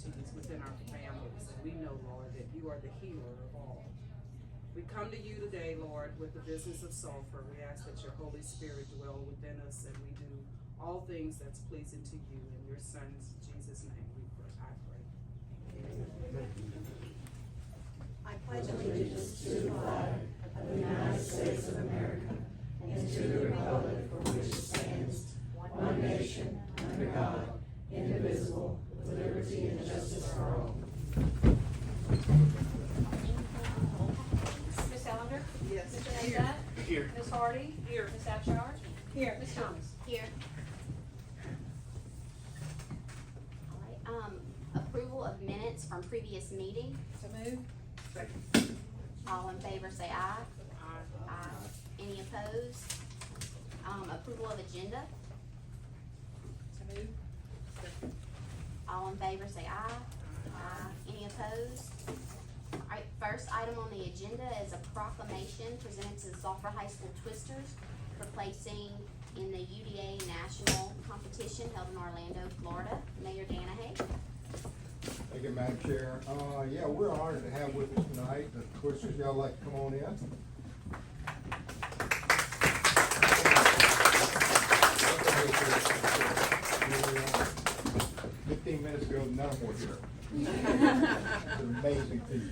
infirmities within our families. And we know, Lord, that you are the healer of all. We come to you today, Lord, with the business of Sulphur. We ask that your Holy Spirit dwell within us and we do all things that's pleasing to you. In your Son's Jesus' name we pray. I pray. Amen. I pledge allegiance to the flag of the United States of America and to the republic for which it stands, one nation, under God, indivisible, with liberty and justice for all. Ms. Ellender? Yes. Mr. Nazat? Here. Ms. Hardy? Here. Ms. Abchar? Here. Ms. Thomas? Here. All right, approval of minutes from previous meeting. So moved. Second. All in favor say aye. Aye. Aye. Any opposed? Approval of agenda. So moved. Second. All in favor say aye. Aye. Any opposed? All right, first item on the agenda is a proclamation presented to the Sulphur High School Twisters for placing in the UDA National Competition held in Orlando, Florida. Mayor Danahay. Thank you, Madam Chair. Yeah, we're honored to have with us tonight the Twisters. Y'all like to come on in? 15 minutes ago, none of them were here. It's an amazing feat.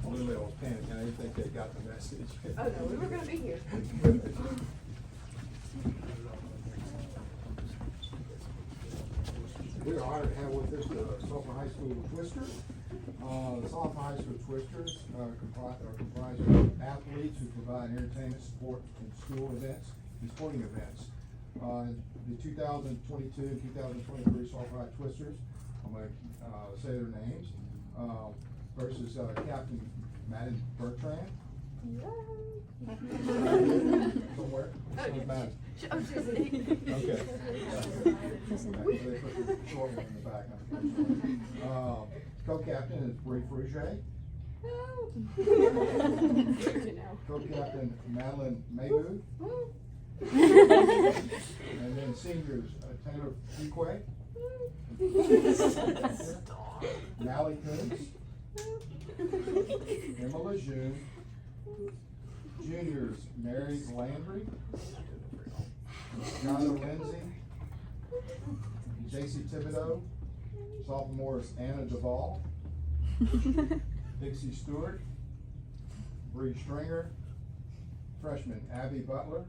Lily, I was panicking. I didn't think they got the message. Oh, no, we were gonna be here. We're honored to have with us the Sulphur High School Twisters. The Sulphur High School Twisters are comprised of athletes who provide entertainment support in school events and sporting events. The 2022 and 2023 Sulphur High Twisters, I'm going to say their names. First is Captain Madden Bertrand. Somewhere? Madden. Okay. They put the short one in the back, unfortunately. Co-captain is Bree Fruget. Co-captain Madeline Mayhew. And then seniors Taylor Fuquay. Mally Coons. Emma Lejeune. Juniors Mary Landry. Jonna Lindsay. J.C. Thibodeau. Sophomores Anna Duvall. Dixie Stewart. Bree Stringer. Freshman Abby Butler.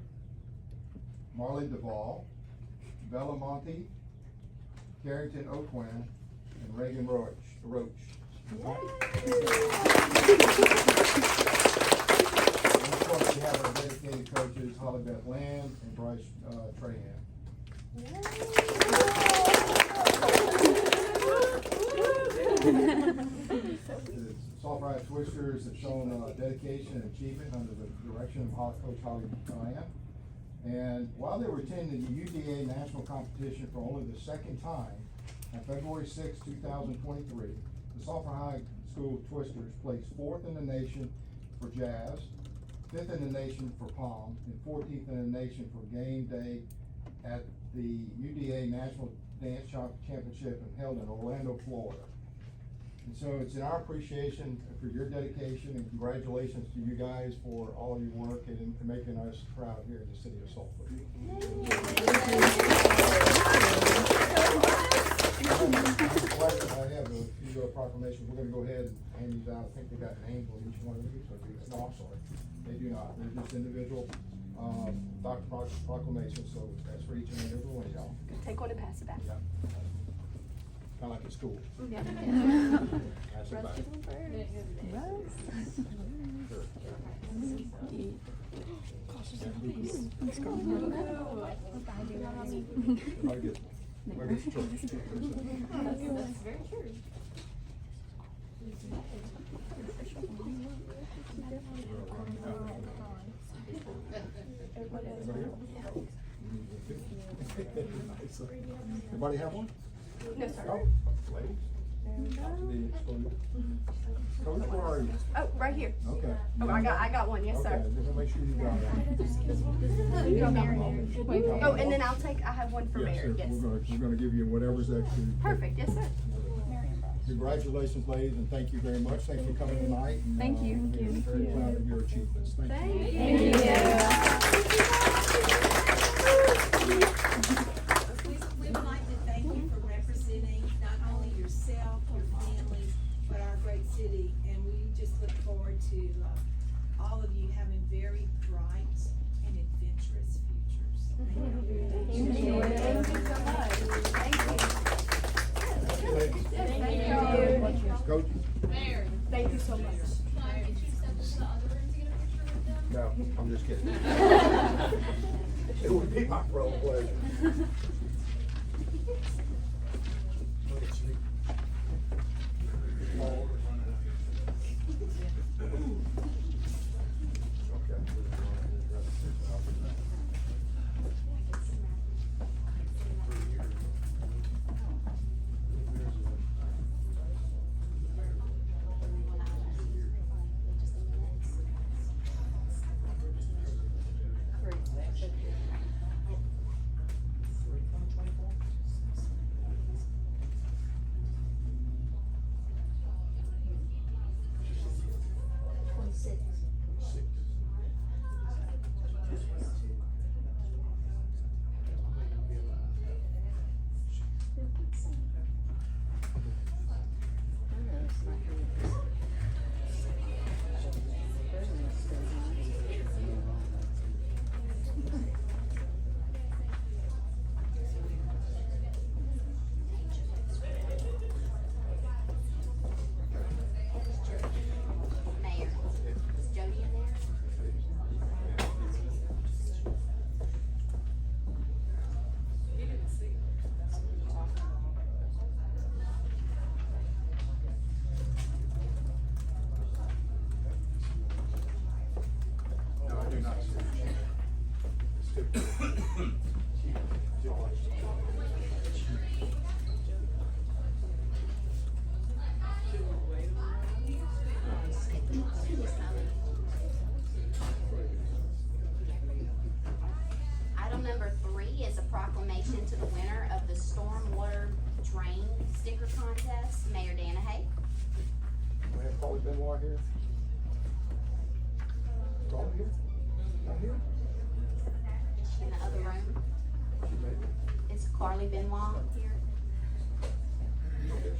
Marley Duvall. Bella Monte. Carrington Oquin. And Reagan Roach. And of course, we have our dedicated coaches, Holly Beth Lamb and Bryce Trahan. The Sulphur High Twisters have shown dedication and achievement under the direction of Coach Holly Lamb. And while they were attending the UDA national competition for only the second time, on February 6, 2023, the Sulphur High School Twisters placed 4th in the nation for jazz, 5th in the nation for pom, and 14th in the nation for game day at the UDA National Dance Championship held in Orlando, Florida. And so it's in our appreciation for your dedication and congratulations to you guys for all your work and making us proud here in the city of Sulphur. I have a few proclamations. We're going to go ahead and hand these out. I think they got names on each one of these. No, I'm sorry. They do not. They're just individual proclamations, so that's for each and every one of y'all. Take one and pass it back. Yeah. Kind of like in school. Yeah. Pass it back. Everybody get That's very true. Everybody have one? No, sir. Oh, ladies. The excluded. Coach, where are you? Oh, right here. Okay. Oh, I got one, yes, Okay, sir. just wanna make sure you got it. Oh, and then I have one for Yes, Mary, sir. yes. We're gonna give you whatever's extra. Perfect, yes, sir. Congratulations, ladies, and thank you very much. Thanks for coming tonight. and, Thank you. We're very proud of your achievements. Thank you. We would like to thank you for representing not only yourself, your families, but our great city. And we just look forward to, all of you having very bright and adventurous futures. Thank you. Coach? Thank you so much. Can I get you to step into the other room to get a picture with them? No, I'm just kidding. It would be my real pleasure. Mayor, is Jody in there? No, I do not see it. Item number 3 is a proclamation to the winner of the Stormwater Drain Sticker Contest, Mayor Danahay. We have Paulie Benoit here. Paulie here? Not here? In the other room, She may be. is Carly Benoit here? There she is.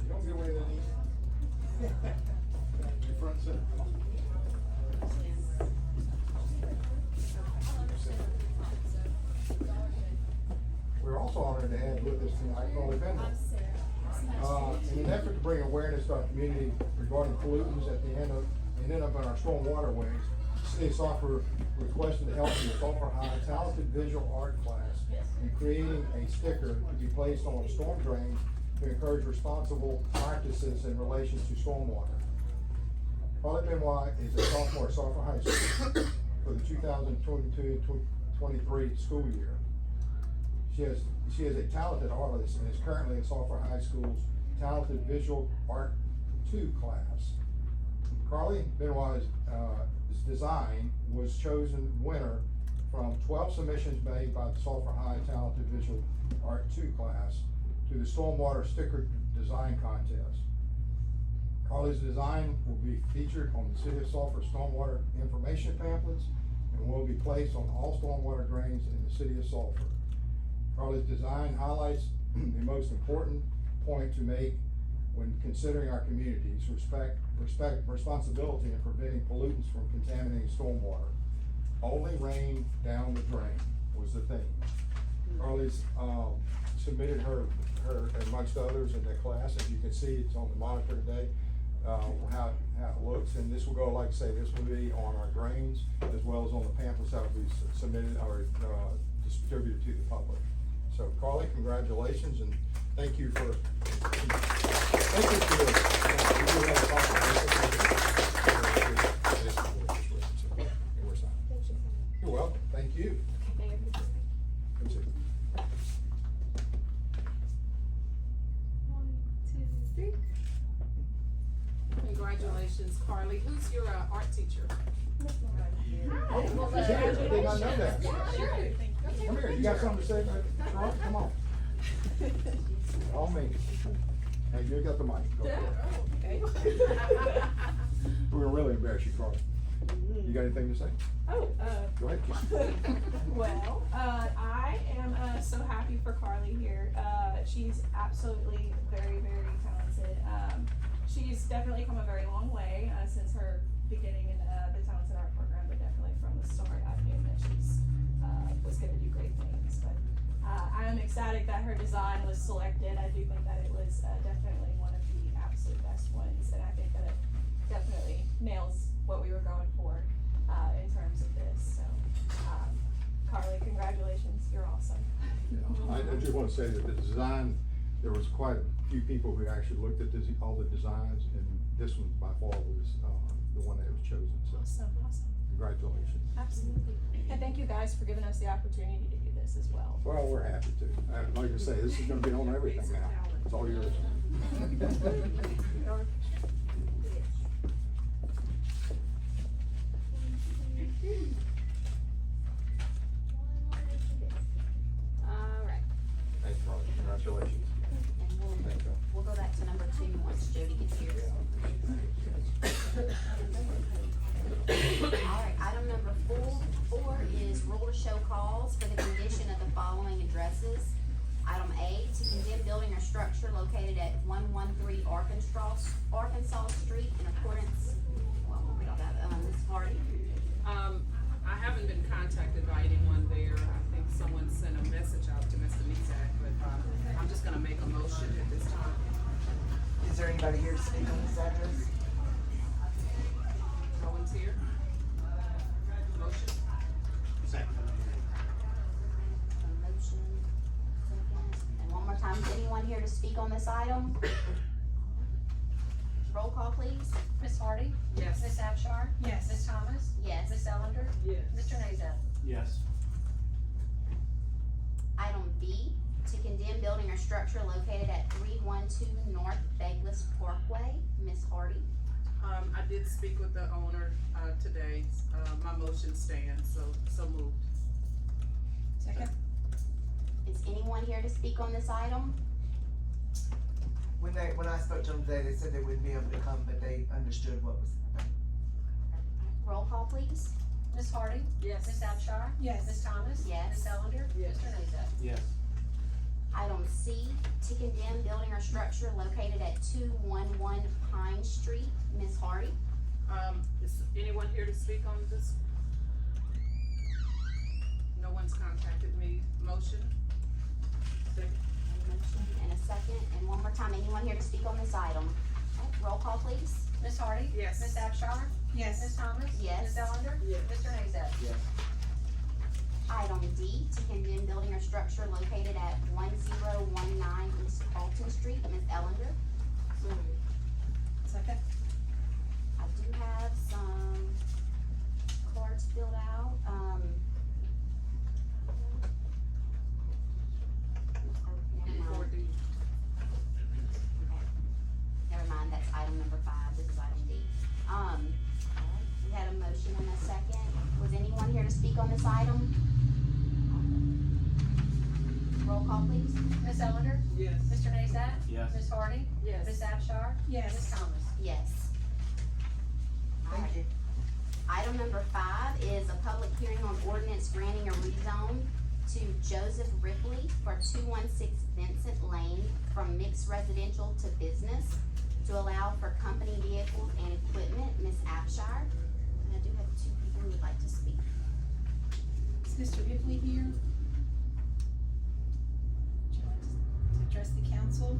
You don't get away with that easy. You're front center. We're also honored to have with us tonight Paulie Benoit. In an effort to bring awareness to our community regarding pollutants at the end of our storm waterways, the city of Sulphur requested the help of the Sulphur High talented visual art class in creating a sticker to be placed on storm drains to encourage responsible practices in relation to stormwater. Paulie Benoit is a sophomore at Sulphur High School for the 2022-23 school year. She is a talented artist and is currently in Sulphur High School's Talented Visual Art 2 class. Carly Benoit's design was chosen winner from 12 submissions made by the Sulphur High Talented Visual Art 2 class to the Stormwater Sticker Design Contest. Carly's design will be featured on the City of Sulphur stormwater information pamphlets and will be placed on all stormwater drains in the City of Sulphur. Carly's design highlights the most important point to make when considering our community's responsibility in preventing pollutants from contaminating stormwater. Only rain down the drain was the theme. Carly's submitted her amongst others in the class. As you can see, it's on the monitor today, how it looks. And this will go, like I say, this will be on our drains as well as on the pamphlets that will be submitted or distributed to the public. So Carly, congratulations and thank you for You're welcome. Thank you. Come sit. Congratulations, Carly. Who's your art teacher? Oh, she's here. I did not know that. Come here, you got something to say about it? Carl? Come on. All me. Hey, you got the mic. Go ahead. We're gonna really embarrass you, Carl. You got anything to say? Go ahead. Well, I am so happy for Carly here. She's absolutely very, very talented. She's definitely come a very long way since her beginning in the talented art program, but definitely from the start, I knew that she's was going to do great things. But I am ecstatic that her design was selected. I do think that it was definitely one of the absolute best ones, and I think that it definitely nails what we were going for in terms of this. So, Carly, congratulations, you're awesome. Yeah, I just wanna say that the design, there was quite a few people who actually looked at all the designs, and this one by far was, the one that was chosen, so Awesome. congratulations. Absolutely. And thank you guys for giving us the opportunity to do this as well. Well, we're happy to. Like I say, this is gonna be on everything now. It's all yours. Alright, Thanks, Carly. Congratulations. and we'll go back to number 2 once Jody gets here. Alright, item number 4 is rule to show cause for the condition of the following addresses. Item A, to condemn building or structure located at 113 Arkansas Street in accordance, well, we don't have, Ms. Hardy. I haven't been contacted by anyone there. I think someone sent a message out to Mr. Mezak, but, I'm just gonna make a motion at this time. Is there anybody here to speak on this address? No one's here? Motion? Second. A motion, second, and one more time, is anyone here to speak on this item? Roll call, please. Ms. Hardy? Yes. Ms. Abchar? Yes. Ms. Thomas? Yes. Ms. Ellender? Yes. Mr. Nazat? Yes. Item B, to condemn building or structure located at 312 North Douglas Parkway, Ms. Hardy. I did speak with the owner, today. My motion stands, so moved. Second? Is anyone here to speak on this item? When I spoke to them today, they said they wouldn't be able to come, but they understood what was happening. Roll call, please. Ms. Hardy? Yes. Ms. Abchar? Yes. Ms. Thomas? Yes. Ms. Ellender? Yes. Mr. Nazat? Yes. Item C, to condemn building or structure located at 211 Pine Street, Ms. Hardy. Is anyone here to speak on this? No one's contacted me. Motion? Second. A motion and a second, and one more time, anyone here to speak on this item? Okay, roll call, please. Ms. Hardy? Yes. Ms. Abchar? Yes. Ms. Thomas? Yes. Ms. Ellender? Yes. Mr. Nazat? Yes. Item D, to condemn building or structure located at 1019 East Carlton Street, Ms. Ellender. So moved. Second? I do have some cards filled out, oh, never mind. 4D. Okay. Never mind, that's item number 5, this is item D. Alright, we had a motion and a second. Was anyone here to speak on this item? Roll call, please. Ms. Ellender? Yes. Mr. Nazat? Yes. Ms. Hardy? Yes. Ms. Abchar? Yes. Ms. Thomas? Yes. Thank you. Item number 5 is a public hearing on ordinance granting a rezone to Joseph Ripley for 216 Vincent Lane from mixed residential to business to allow for company vehicles and equipment, Ms. Abshire. And I do have 2 people who would like to speak. Is Mr. Ripley here? Would you like to address the council?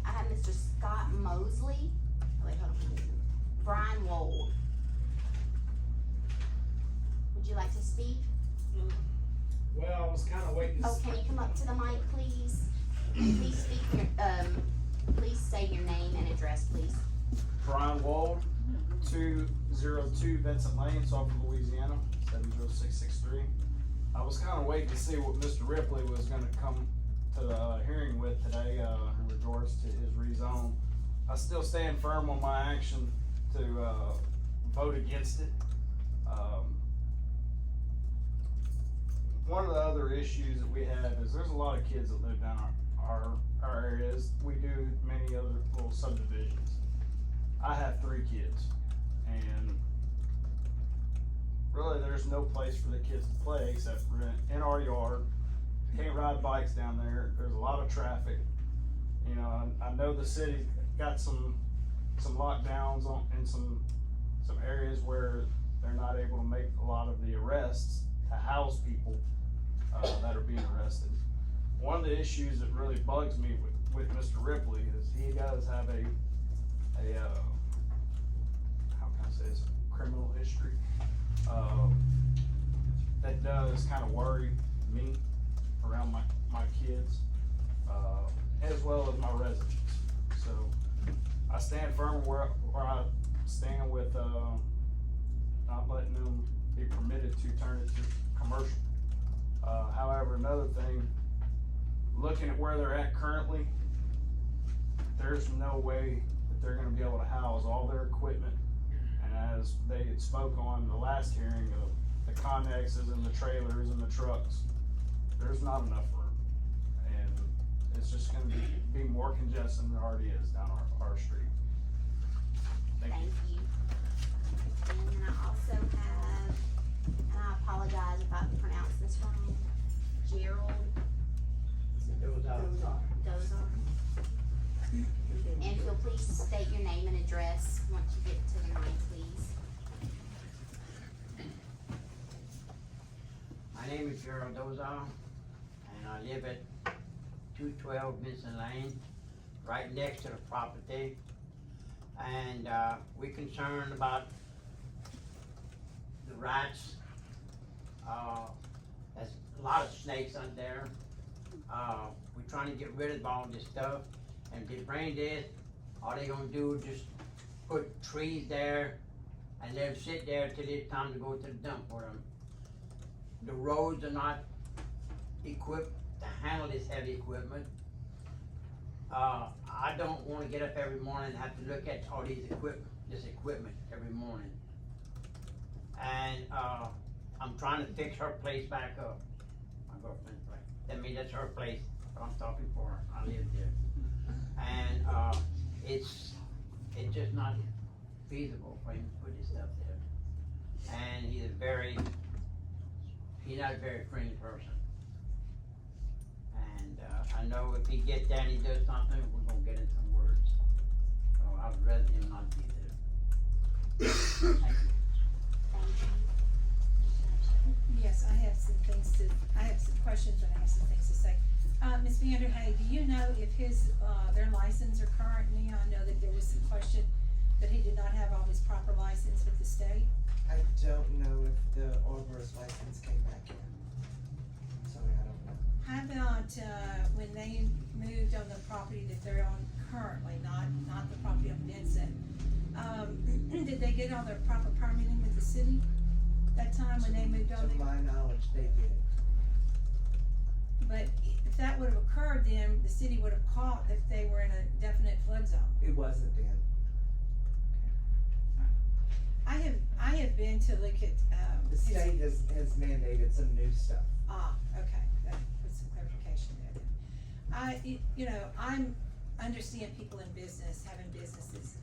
I have Mr. Scott Mosley. Oh, wait, hold on. Brian Wold. Would you like to speak? Well, I was kinda waiting. Oh, can you come up to the mic, please? Please speak your, please say your name and address, please. Brian Wald, 202 Vincent Lane, Sulphur, Louisiana, 70663. I was kinda waiting to see what Mr. Ripley was gonna come to the hearing with today, in regards to his rezone. I still stand firm on my action to, vote against it. One of the other issues that we have is there's a lot of kids that live down our areas. We do many other little subdivisions. I have 3 kids, and really there's no place for the kids to play except for in our yard. Can't ride bikes down there. There's a lot of traffic. You know, I know the city got some lockdowns in some areas where they're not able to make a lot of the arrests to house people that are being arrested. One of the issues that really bugs me with Mr. Ripley is he does have a how can I say this, criminal history that does kind of worry me around my kids, as well as my residents. So I stand firm where I stand with not letting them be permitted to turn it to commercial. However, another thing, looking at where they're at currently, there's no way that they're gonna be able to house all their equipment. And as they had spoke on the last hearing of the connexes and the trailers and the trucks, there's not enough room. And it's just gonna be more congested than it already is down our street. Thank you. Thank you. And then I also have, and I apologize if I pronounce this wrong, Gerald Dozar. And if you'll please state your name and address once you get to the mic, please. My name is Gerald Dozar, and I live at 212 Vincent Lane, right next to the property. And we're concerned about the rats. There's a lot of snakes out there. We're trying to get rid of all this stuff. And if they bring this, all they gonna do is just put trees there and let them sit there till it's time to go to the dump for them. The roads are not equipped to handle this heavy equipment. I don't wanna get up every morning and have to look at all this equipment every morning. And, I'm trying to fix her place back up, my girlfriend's place. I mean, that's her place, but I'm talking for her, I live there. And, it's just not feasible for him to put his stuff there. And he's not a very friendly person. And, I know if he gets there and he does something, we're gonna get in some words. So I would rather him not be there. Thank you. Thank you. Yes, I have some questions and I have some things to say. Ms. Vanderhay, do you know if their license are current now? I know that there was some question that he did not have all his proper license with the state. I don't know if the arborist license came back in. Sorry, I don't know. How about, when they moved on the property that they're on currently, not the property on Vincent, did they get all their proper permitting with the city that time when they moved on To there? my knowledge, they did. But if that would have occurred, then the city would have caught if they were in a definite flood zone. It wasn't then. I have been to look at, The state has mandated some new stuff. Okay, that puts some clarification there then. I understand people in business, having businesses,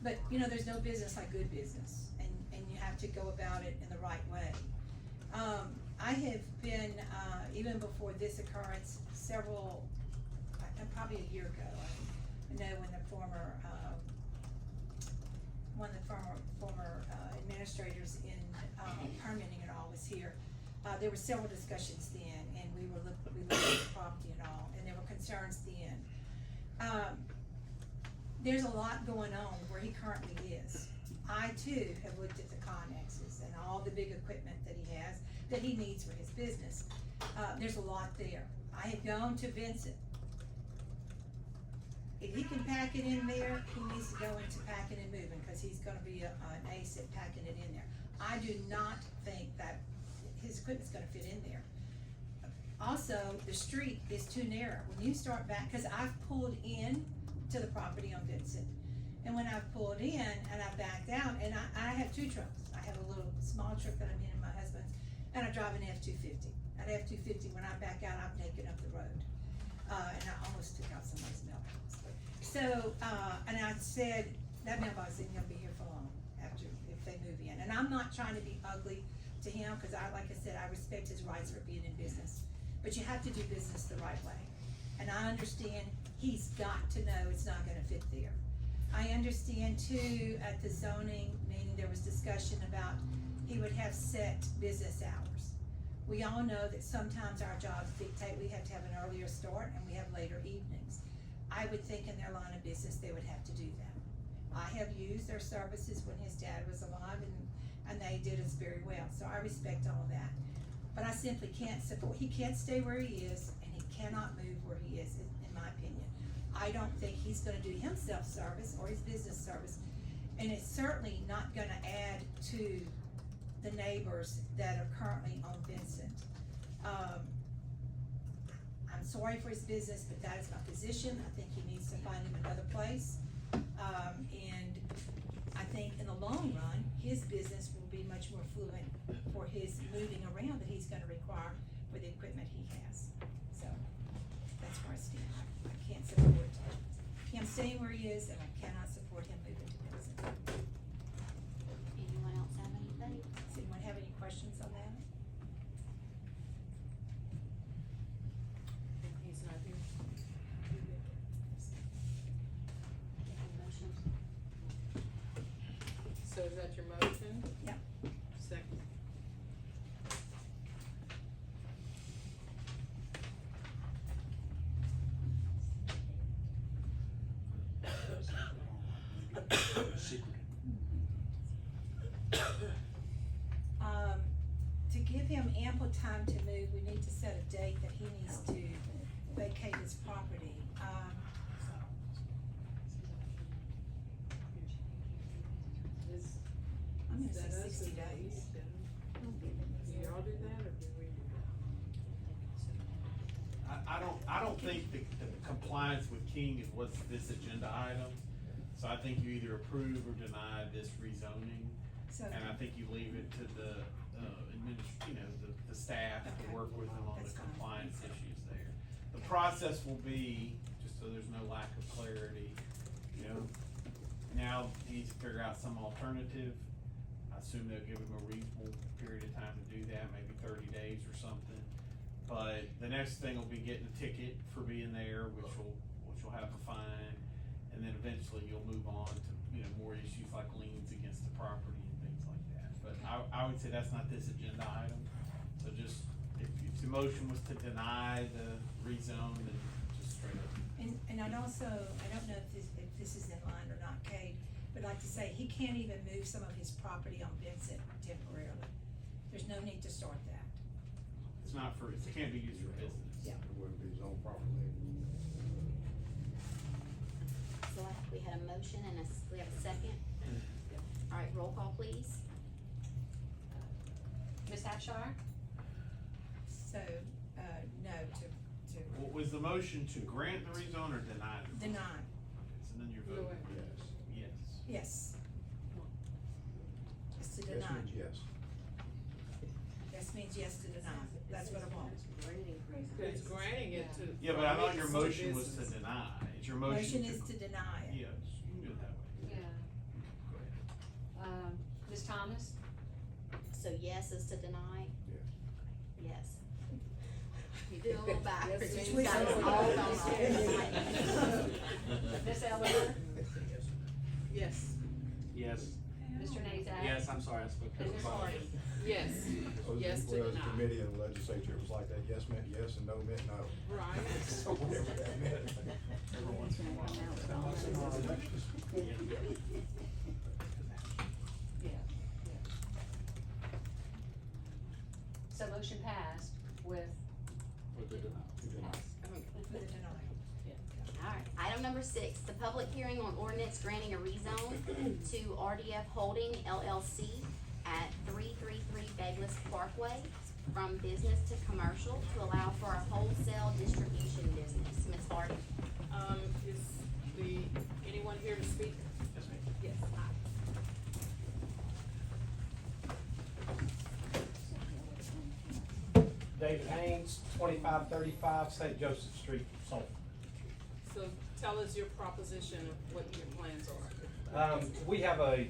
but, there's no business like good business, and you have to go about it in the right way. I have been, even before this occurrence, probably a year ago, I know when the former administrators in permitting and all was here, there were several discussions then, and we looked at the property and all, and there were concerns then. There's a lot going on where he currently is. I too have looked at the connexes and all the big equipment that he has, that he needs for his business. There's a lot there. I have gone to Vincent. If he can pack it in there, he needs to go into packing and moving, cause he's gonna be an ace at packing it in there. I do not think that his equipment's gonna fit in there. also, the street is too narrow. When you start back, cause I've pulled in to the property on Vincent. And when I've pulled in and I backed out, and I have two trucks. I have a little small truck that I'm in and my husband's, and I drive an F-250. That F-250, when I back out, I'm taking up the road. And I almost took out somebody's mailbox. So, and I said, that mailbox isn't gonna be here for long after, if they move in. And I'm not trying to be ugly to him, cause like I said, I respect his rights for being in business. But you have to do business the right way. And I understand he's got to know it's not gonna fit there. I understand too, at the zoning meeting, there was discussion about he would have set business hours. We all know that sometimes our jobs dictate we have to have an earlier start and we have later evenings. I would think in their line of business, they would have to do that. I have used their services when his dad was alive and they did us very well, so I respect all of that. But I simply can't support, he can't stay where he is and he cannot move where he is, in my opinion. I don't think he's gonna do himself service or his business service, and it's certainly not gonna add to the neighbors that are currently on Vincent. I'm sorry for his business, but that is my position. I think he needs to find him another place. And I think in the long run, his business will be much more fluent for his moving around that he's gonna require for the equipment he has. So, that's where I stand. I can't support him staying where he is, and I cannot support him moving to Vincent. Anyone else have anything? Does anyone have any questions on that? He's not here. Motion. So is that your motion? Yep. Second. To give him ample time to move, we need to set a date that he needs to vacate his property. I'm gonna say 60 days. Do y'all do that, or do we do that? I don't think the compliance with King is what's this agenda item. So I think you either approve or deny this rezoning, So, and I think you leave it to the, the staff to Okay. work with them on the That's fine. compliance issues there. The process will be, just so there's no lack of clarity, now he needs to figure out some alternative. I assume they'll give him a reasonable period of time to do that, maybe 30 days or something. But the next thing will be getting a ticket for being there, which will have a fine, and then eventually you'll move on to, more issues like liens against the property and things like that. But I would say that's not this agenda item, so just, if the motion was to deny the rezone, then just straight up. and I'd also, I don't know if this is in line or not, Kate, but I'd like to say, he can't even move some of his property on Vincent temporarily. There's no need to start that. It can't be used for business. Yeah. It wouldn't be zoned properly. So we had a motion and we have a second. All right, roll call please. Ms. Hampshire? So, no, to What was the motion, to grant the rezone or deny the rezone? deny, Okay, so then you're Either voting way. yes. yes. It's to Yes deny. means yes. Yes means yes to deny. That's what I want. It's granting it to. Yeah, but I thought your it's motion was to business. deny. It's your motion Motion is to deny it. Yes, you can do it that way. Yeah. Go ahead. Ms. Thomas? So yes is to deny? Yes. Yes. You did a little backwards. Yes, You means got it yes. all wrong. Ms. Eleanor? Yes. Yes. Mr. Nazat? Yes, I'm sorry, I spoke too And Ms. fast. Hardy? Yes. Yes to Well, the deny. committee and the legislature, it was like that, yes meant yes and no meant no. Right. So whatever that meant. Every once in a while. So motion passed with With the denial. For the denial. Alright, item number 6, the public hearing on ordinance granting a rezone to RDF Holding LLC at 333 Douglas Parkway from business to commercial to allow for a wholesale distribution business. Ms. Hardy? Is anyone here to speak? Yes, ma'am. Yes. David Haynes, 2535 St. Joseph Street, Sulphur. So tell us your proposition of what your plans are. We have I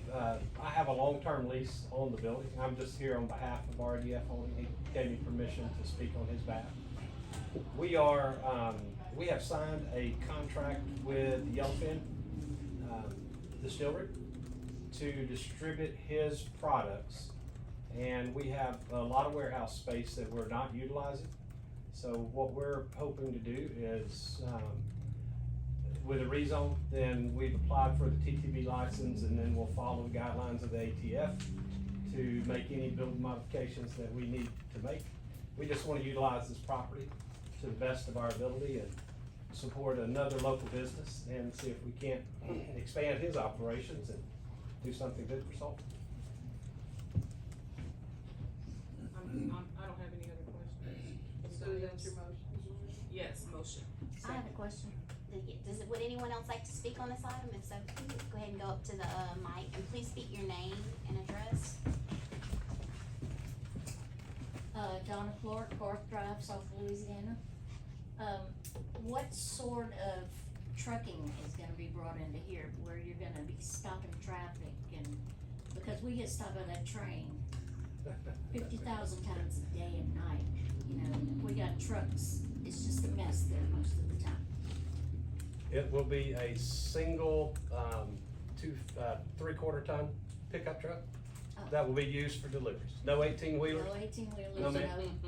have a long-term lease on the building. I'm just here on behalf of RDF Holding. He gave me permission to speak on his behalf. We have signed a contract with Yellowfin Distillery to distribute his products. And we have a lot of warehouse space that we're not utilizing. So what we're hoping to do is, with a rezone, then we've applied for the TTB license, and then we'll follow the guidelines of the ATF to make any building modifications that we need to make. We just want to utilize this property to the best of our ability and support another local business and see if we can't expand his operations and do something good for Sulphur. I don't have any other questions. So that's your motion? Yes, motion. I have a question. Would anyone else like to speak on this item? If so, please go ahead and go up to the mic and please speak your name and address. Donna Clark, Garth Drive, South Louisiana. What sort of trucking is gonna be brought into here where you're gonna be stopping traffic and, because we get stopped by that train 50,000 times a day and night, you know, we got trucks, it's just a mess there most of the time. It will be a single, 3/4 ton pickup truck that will be used for deliveries. No 18-wheelers. No 18-wheelers, No, no. ma'am.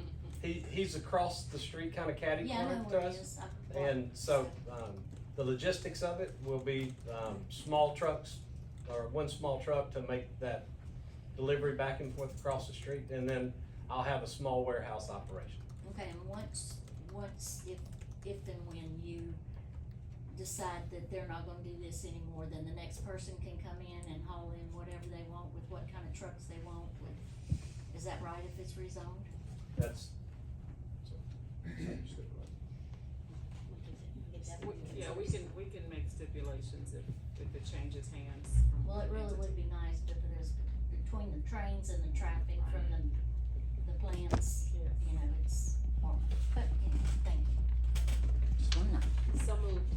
He's across the street, kind of catty Yeah, I know corner to where it us. is. And so, the logistics of it will be, small trucks, or one small truck to make that delivery back and forth across the street, and then I'll have a small warehouse operation. Okay, and once, if and when you decide that they're not gonna do this anymore, then the next person can come in and haul in whatever they want with what kind of trucks they want with, is that right if it's rezoned? That's, Yeah, we can make stipulations if it changes hands. from Well, it one really entity. would be nice, but there's, between the trains and the traffic from the plants, Yes. you know, it's horrible, but anyway, thank you. So moved.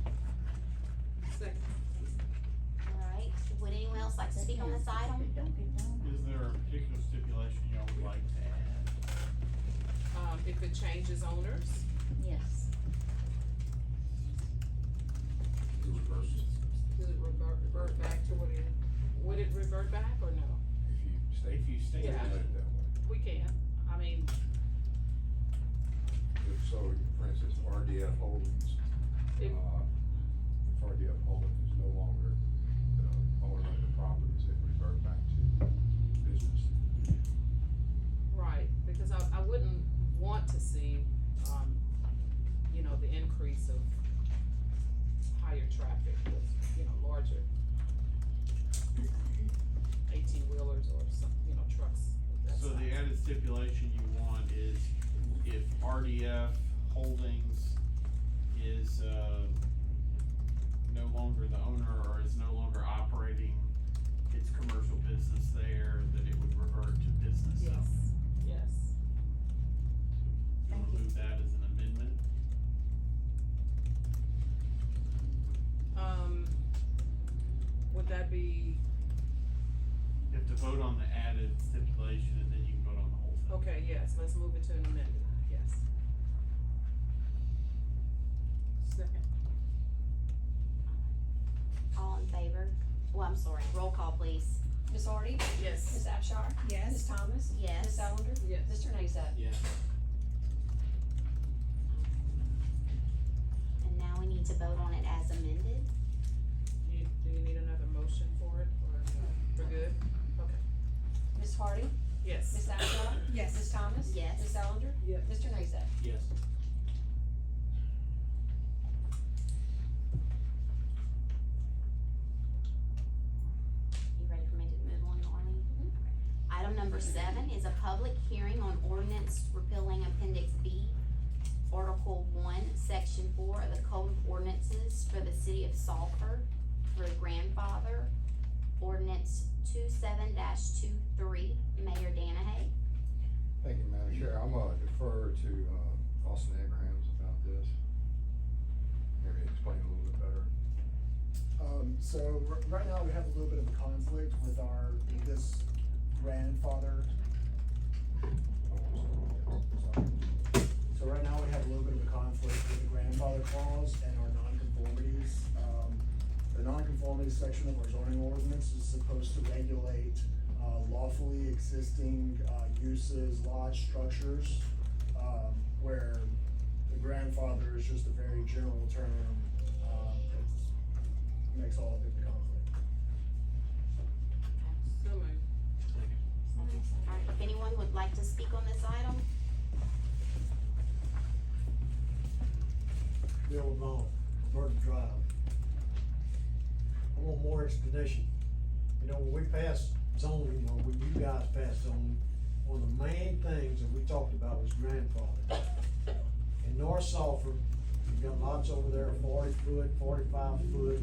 Second. Alright, would anyone else like to speak on this item? Don't get done. Is there a particular stipulation y'all would like to add? If it changes owners, Yes. does it revert back to what it, would it revert back or no? If you stay Yeah. with it. We can, I mean, If so, for instance, RDF Holdings, if, if RDF Holdings is no longer the owner of the properties, it revert back to business. right, because I wouldn't want to see, you know, the increase of higher traffic with, you know, larger 18-wheelers or some, you know, trucks of that So the size. added stipulation you want is if RDF Holdings is, no longer the owner or is no longer operating its commercial business there, that it would revert to business Yes, zone. yes. You wanna move that as an amendment? Would that be, You have to vote on the added stipulation and then you can vote on the whole thing. okay, yes, let's move it to an amendment, yes. Second. All in favor? Well, I'm sorry, roll call please. Ms. Hardy? Yes. Ms. Abchar? Ms. Yes. Thomas? Yes. Ms. Ellender? Yes. Mr. Nazat? Yes. And now we need to vote on it as amended. Do you need another motion for it, or we're good? Okay, Ms. Hardy? yes. Ms. Abchar? Yes. Ms. Thomas? Yes. Ms. Ellender? Yes. Mr. Nazat? Yes. You ready for me to move on, Noreen? Item number 7 is a public hearing on ordinance repealing Appendix B, Article 1, Section 4 of the Code of Ordinances for the City of Sulphur for grandfather. Ordinance 27-23, Mayor Danahay. Thank you, Madam Chair. I'm gonna defer to, Austin Abrahams about this. Maybe explain a little bit better. So right now we have a little bit of a conflict with this grandfather. So right now we have a little bit of a conflict with the grandfather clause and our nonconformities. The nonconformity section of our zoning ordinance is supposed to regulate, lawfully existing, uses, lots, structures, where the grandfather is just a very general term. It makes all of it the conflict. So moved. Alright, if anyone would like to speak on this item? Bill Vaughn, Burton Drive. I want more explanation. You know, when we passed zoning, or when you guys passed zoning, one of the main things that we talked about was grandfather. In North Sulphur, you've got lots over there, 40 foot, 45 foot,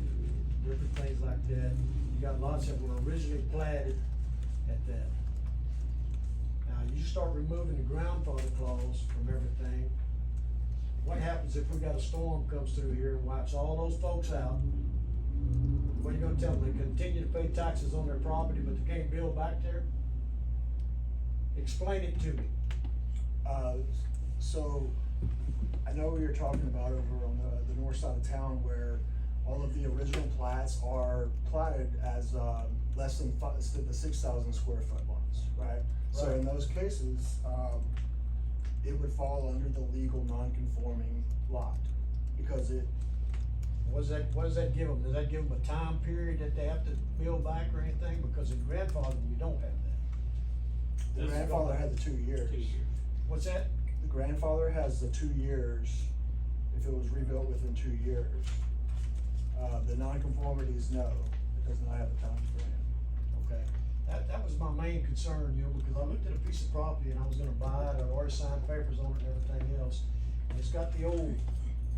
different things like that. You got lots that were originally platted at that. Now, you start removing the grandfather clause from everything. What happens if we got a storm comes through here and wipes all those folks out? What are you gonna tell them? They continue to pay taxes on their property, but they can't build back there? Explain it to me. So I know what you're talking about over on the north side of town where all of the original plats are platted as, less than the 6,000 square foot lots, right? So in those cases, it would fall under the legal non-conforming lot, because it. What does that give them? Does that give them a time period that they have to build back or anything? Because in grandfather, we don't have that. The grandfather had the 2 years. 2 years. What's that? The grandfather has the 2 years, if it was rebuilt within 2 years. The non-conformities, no, it does not have a time frame. Okay. That was my main concern, you know, because I looked at a piece of property and I was gonna buy it, I'd already signed papers on it and everything else. And it's got the old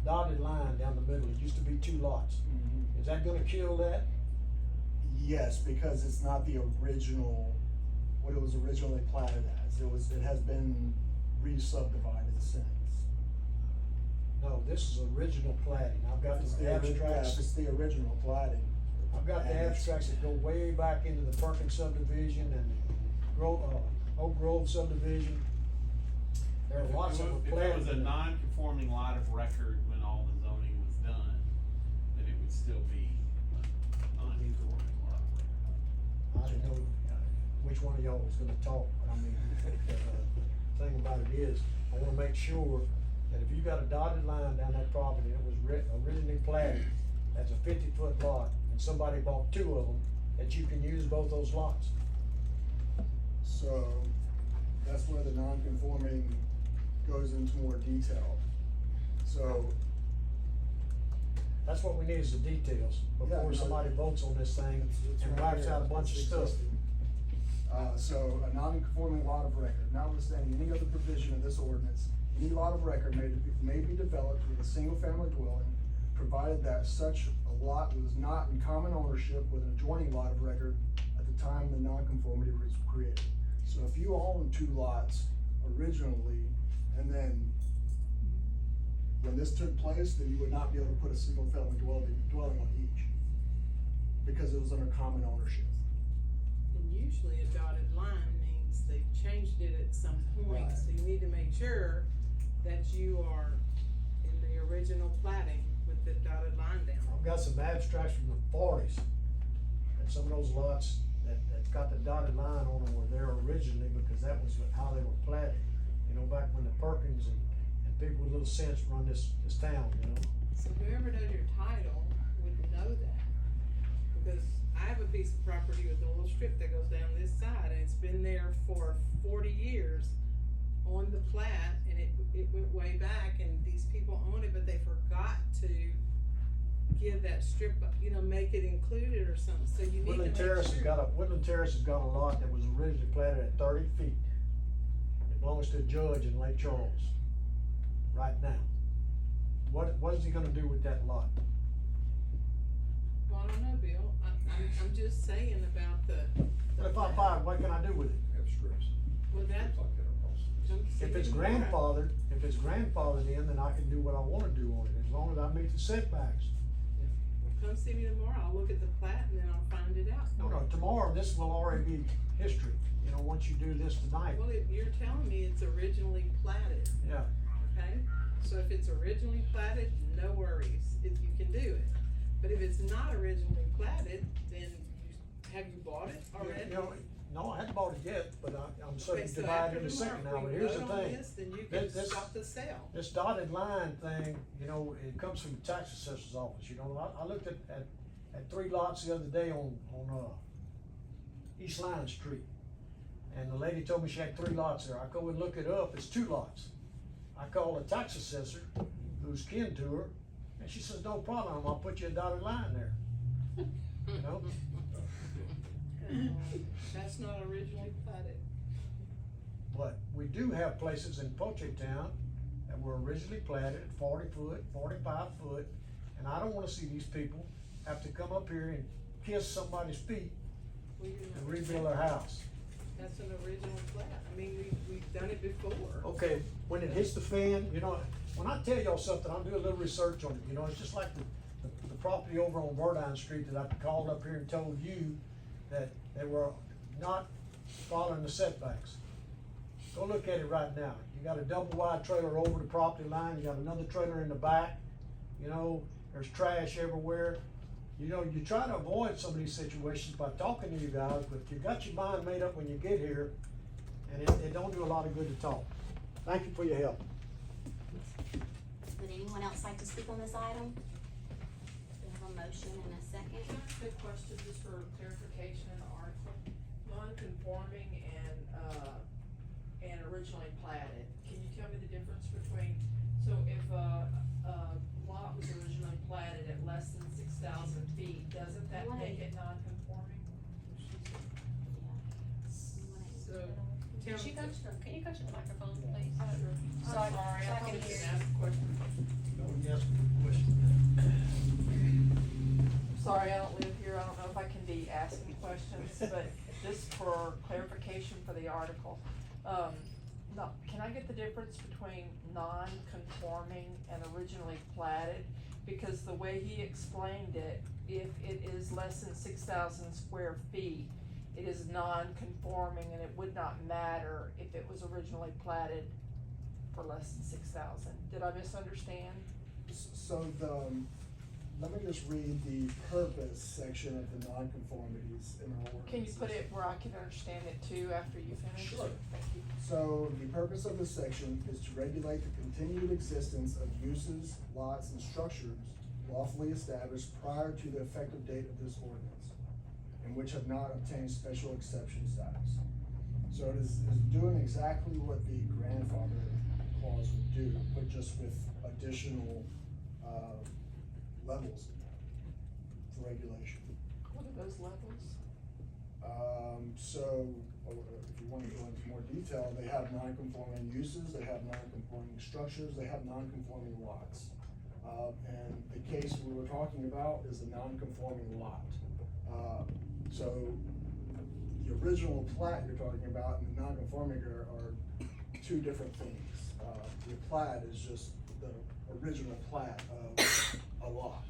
dotted line down the middle, it used to be 2 lots. Is that gonna kill that? Yes, because it's not the original, what it was originally platted as. It has been re-subdivided since. No, this is original platting, I've got If the abstracts. it's the original platting. I've got the abstracts that go way back into the Perkins subdivision and the Oak Grove subdivision. There are lots of them If it platted. was a non-conforming lot of record when all the zoning was done, then it would still be a non-conforming lot of record. I didn't know which one of y'all was gonna talk, but I mean, the thing about it is, I wanna make sure that if you got a dotted line down that property, and it was originally platted, that's a 50-foot lot, and somebody bought 2 of them, that you can use both those lots. So that's where the non-conforming goes into more detail. So, That's what we need is the details, before no, somebody votes on this thing it's and right writes here. out a bunch of It's stuff. existing. So a non-conforming lot of record, notwithstanding any other provision of this ordinance, any lot of record may be developed with a single-family dwelling, provided that such a lot was not in common ownership with an adjoining lot of record at the time the non-conformity was created. So if you own 2 lots originally, and then when this took place, then you would not be able to put a single-family dwelling on each, because it was under common ownership. And usually a dotted line means they've changed it at some point, Right. so you need to make sure that you are in the original platting with the dotted line down. I've got some abstracts from the 40s, and some of those lots that's got the dotted line on them were there originally, because that was how they were platted. You know, back when the Perkins and people with little sense run this town, you know? So whoever does your title would know that, because I have a piece of property with a little strip that goes down this side, and it's been there for 40 years on the plat, and it went way back, and these people own it, but they forgot to give that strip, make it included or something, so you need to Woodland make Terrace has sure. Woodland Terrace has got a lot that was originally planted at 30 feet. It belongs to a judge in Lake Charles, right now. What is he gonna do with that lot? Well, I don't know, Bill, I'm just saying about the. But if I buy it, what can I do with it? Have strips. Well, that. Strips like that across. If it's grandfathered, in, then I can do what I wanna do on it, as long as I meet the setbacks. Come see me tomorrow, I'll look at the plat and then I'll find it out. No, tomorrow, this will already be history, once you do this tonight. Well, you're telling me it's originally platted, Yeah, okay? So if it's originally platted, no worries, if you can do it. But if it's not originally platted, then have you bought it already? no, I haven't bought it yet, but I'm Okay, certain so divide after in a second now, tomorrow, but if here's we the vote on thing. this, then you can This- stop the sale. This dotted line thing, it comes from the tax assessor's office, I looked at 3 lots the other day on East Line Street. And the lady told me she had 3 lots there. I go and look it up, it's 2 lots. I called the tax assessor, who's kin to her, and she says, no problem, I'll put you a dotted line there. That's not originally platted. But we do have places in Poche Town that were originally platted at 40 foot, 45 foot, and I don't wanna see these people have to come up here and kiss somebody's feet Well, you're and not- rebuild their house. That's an original plat, I mean, we've done it before. Okay, when it hits the fan, when I tell y'all something, I'll do a little research on it, it's just like the property over on Verdine Street that I called up here and told you that they were not following the setbacks. Go look at it right now, you got a double wide trailer over the property line, you got another trailer in the back, there's trash everywhere. You try to avoid some of these situations by talking to you guys, but you got your mind made up when you get here, and it don't do a lot of good to talk. Thank you for your help. Would anyone else like to speak on this item? We have a motion and a second. Quick question, just for clarification in the article, non-conforming and originally platted, can you tell me the difference between, so if a lot was originally platted at less than 6,000 feet, doesn't that make it non-conforming? So, Can you go to the microphone, please? I'm So I- sorry, so I I thought can we hear. didn't ask a question. Sorry, I don't live here, I don't know if I can be asking questions, but just for clarification for the article. Can I get the difference between non-conforming and originally platted? Because the way he explained it, if it is less than 6,000 square feet, it is non-conforming and it would not matter if it was originally platted for less than 6,000. Did I misunderstand? So let me just read the purpose section of the nonconformities in our ordinance. Can you put it where I can understand it too after you finish? Sure. Thank you. So the purpose of this section is to regulate the continued existence of uses, lots, and structures lawfully established prior to the effective date of this ordinance, and which have not obtained special exception status. So it is doing exactly what the grandfather clause would do, but just with additional, levels for regulation. What are those levels? So, if you want to go into more detail, they have non-conforming uses, they have non-conforming structures, they have non-conforming lots. And the case we were talking about is a non-conforming lot. So, the original plat you're talking about and the non-conforming are 2 different things. The plat is just the original plat of a lot.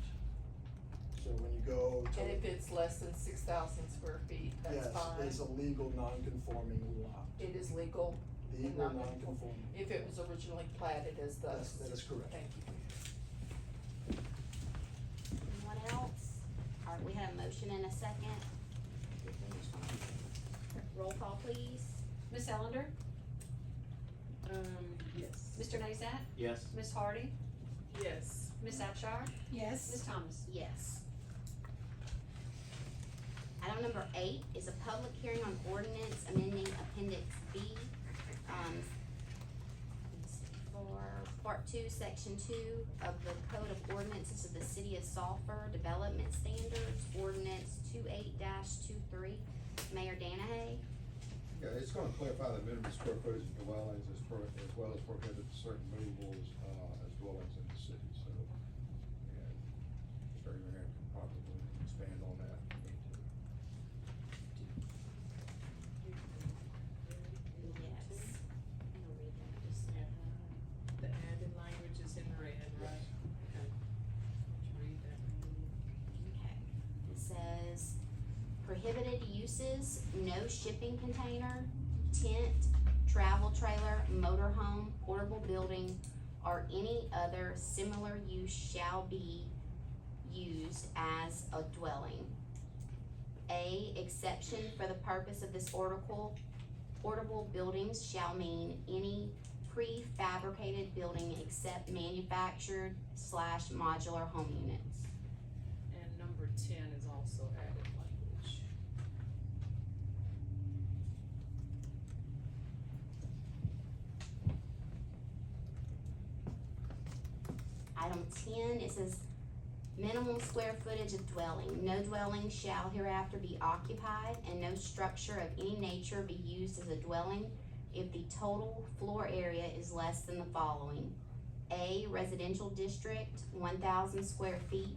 So when you go to. And if it's less than 6,000 square feet, that's fine? Yes, it's a legal non-conforming lot. It is legal? and Legal non-conforming. non-conforming. If it was originally platted as thus? That is correct. Thank you. Anyone else? All right, we had a motion and a second. Roll call, please. Ms. Ellender? Yes. Mr. Nazat? Yes. Ms. Hardy? Yes. Ms. Abchar? Yes. Ms. Thomas? Yes. Item number 8 is a public hearing on ordinance amending appendix B, for part to section 2 of the Code of Ordinances of the City of Sulphur Development Standards, Ordinance 28-23. Mayor Danahay. Yeah, it's gonna clarify the minimum square footage of dwellings as well as prohibit certain movables, as dwellings in the city, so. And Mr. Abraham can probably expand on that. if we need to. Yes. I'll read that just a second. The added language is in red, right? Okay. Would you read that? Okay. It says, prohibited uses, no shipping container, tent, travel trailer, motorhome, portable building, or any other similar use shall be used as a dwelling. A, exception for the purpose of this article, portable buildings shall mean any prefabricated building except manufactured / modular home units. And number 10 is also added language. Item 10, it says minimum square footage of dwelling. No dwelling shall hereafter be occupied, and no structure of any nature be used as a dwelling if the total floor area is less than the following. A, residential district, 1,000 square feet.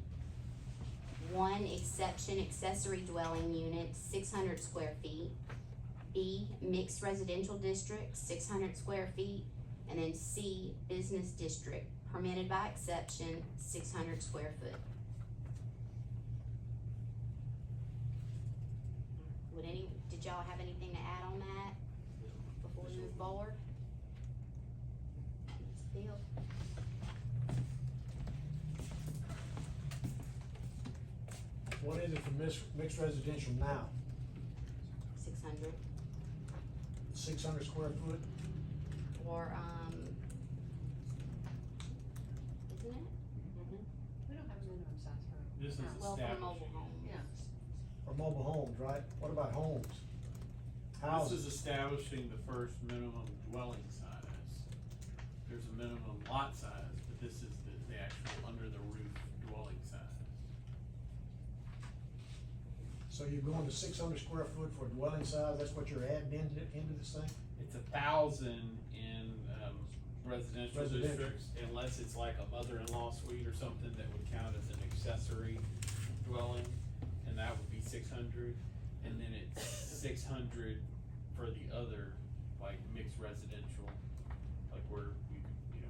1, exception accessory dwelling unit, 600 square feet. B, mixed residential district, 600 square feet. And then C, business district, permitted by exception, 600 square foot. Did y'all have anything to add on that before we move forward? Bill? What is it for mixed residential now? 600, 600 square foot? or, isn't it? We don't have a minimum size for. This is Well, for established. mobile homes. Yeah. Or mobile homes, right? What about homes? This Houses? is establishing the first minimum dwelling size. There's a minimum lot size, but this is the actual under the roof dwelling size. So you're going to 600 square foot for dwelling size, that's what you're adding into this thing? It's 1,000 in, residential Residential. districts, unless it's like a mother-in-law suite or something that would count as an accessory dwelling, and that would be 600. And then it's 600 for the other, like mixed residential, like where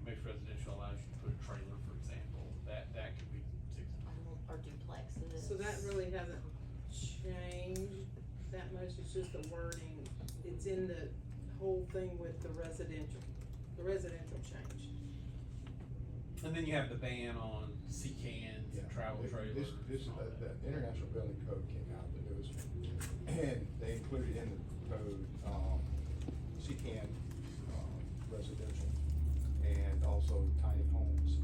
mixed residential allows you to put a trailer, for example, that could be 600. Or duplexes. So that really hasn't changed that much, it's just the wording, it's in the whole thing with the residential change. And then you have the ban on sea cans and travel trailers. This, and all that. the International Building Code came out, the newest one, and they included in the code, C-can, residential, and also tiny homes,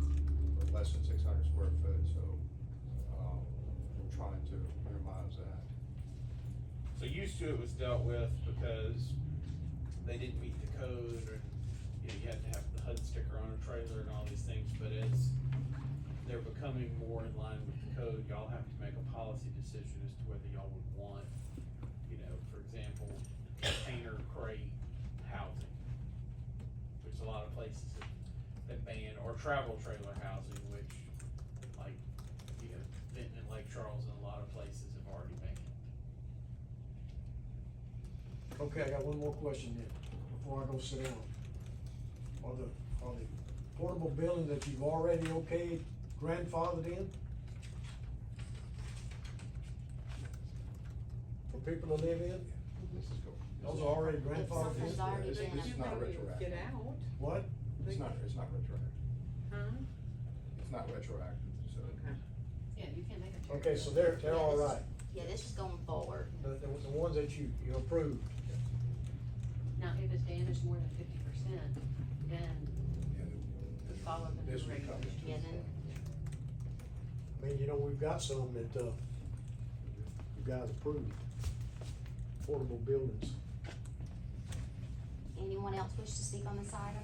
with less than 600 square foot, so, we're trying to minimize that. So used to it was dealt with because they didn't meet the code, or, you had to have the HUD sticker on a trailer and all these things, but as they're becoming more in line with the code, y'all have to make a policy decision as to whether y'all would want, for example, container crate housing, which a lot of places that ban, or travel trailer housing, which, like, Benton and Lake Charles and a lot of places have already banned. Okay, I got one more question then, before I go sit down. Are the portable buildings that you've already okayed grandfathered in? For people to live in? This is going. Those are already grandfathered in? Something's already This been is not approved. retroactive. Get out, What? It's not retroactive. huh? It's not retroactive, so. Okay. Yeah, you can't make a. Okay, so they're Yeah, all this- right. Yeah, this is going forward. The ones that you approved. Now, if it's damaged more than 50%, then Yeah, we follow the this new would come regulations. into Yeah, then- I mean, we've got some that, you guys approved. Portable buildings. Anyone else wish to speak on this item?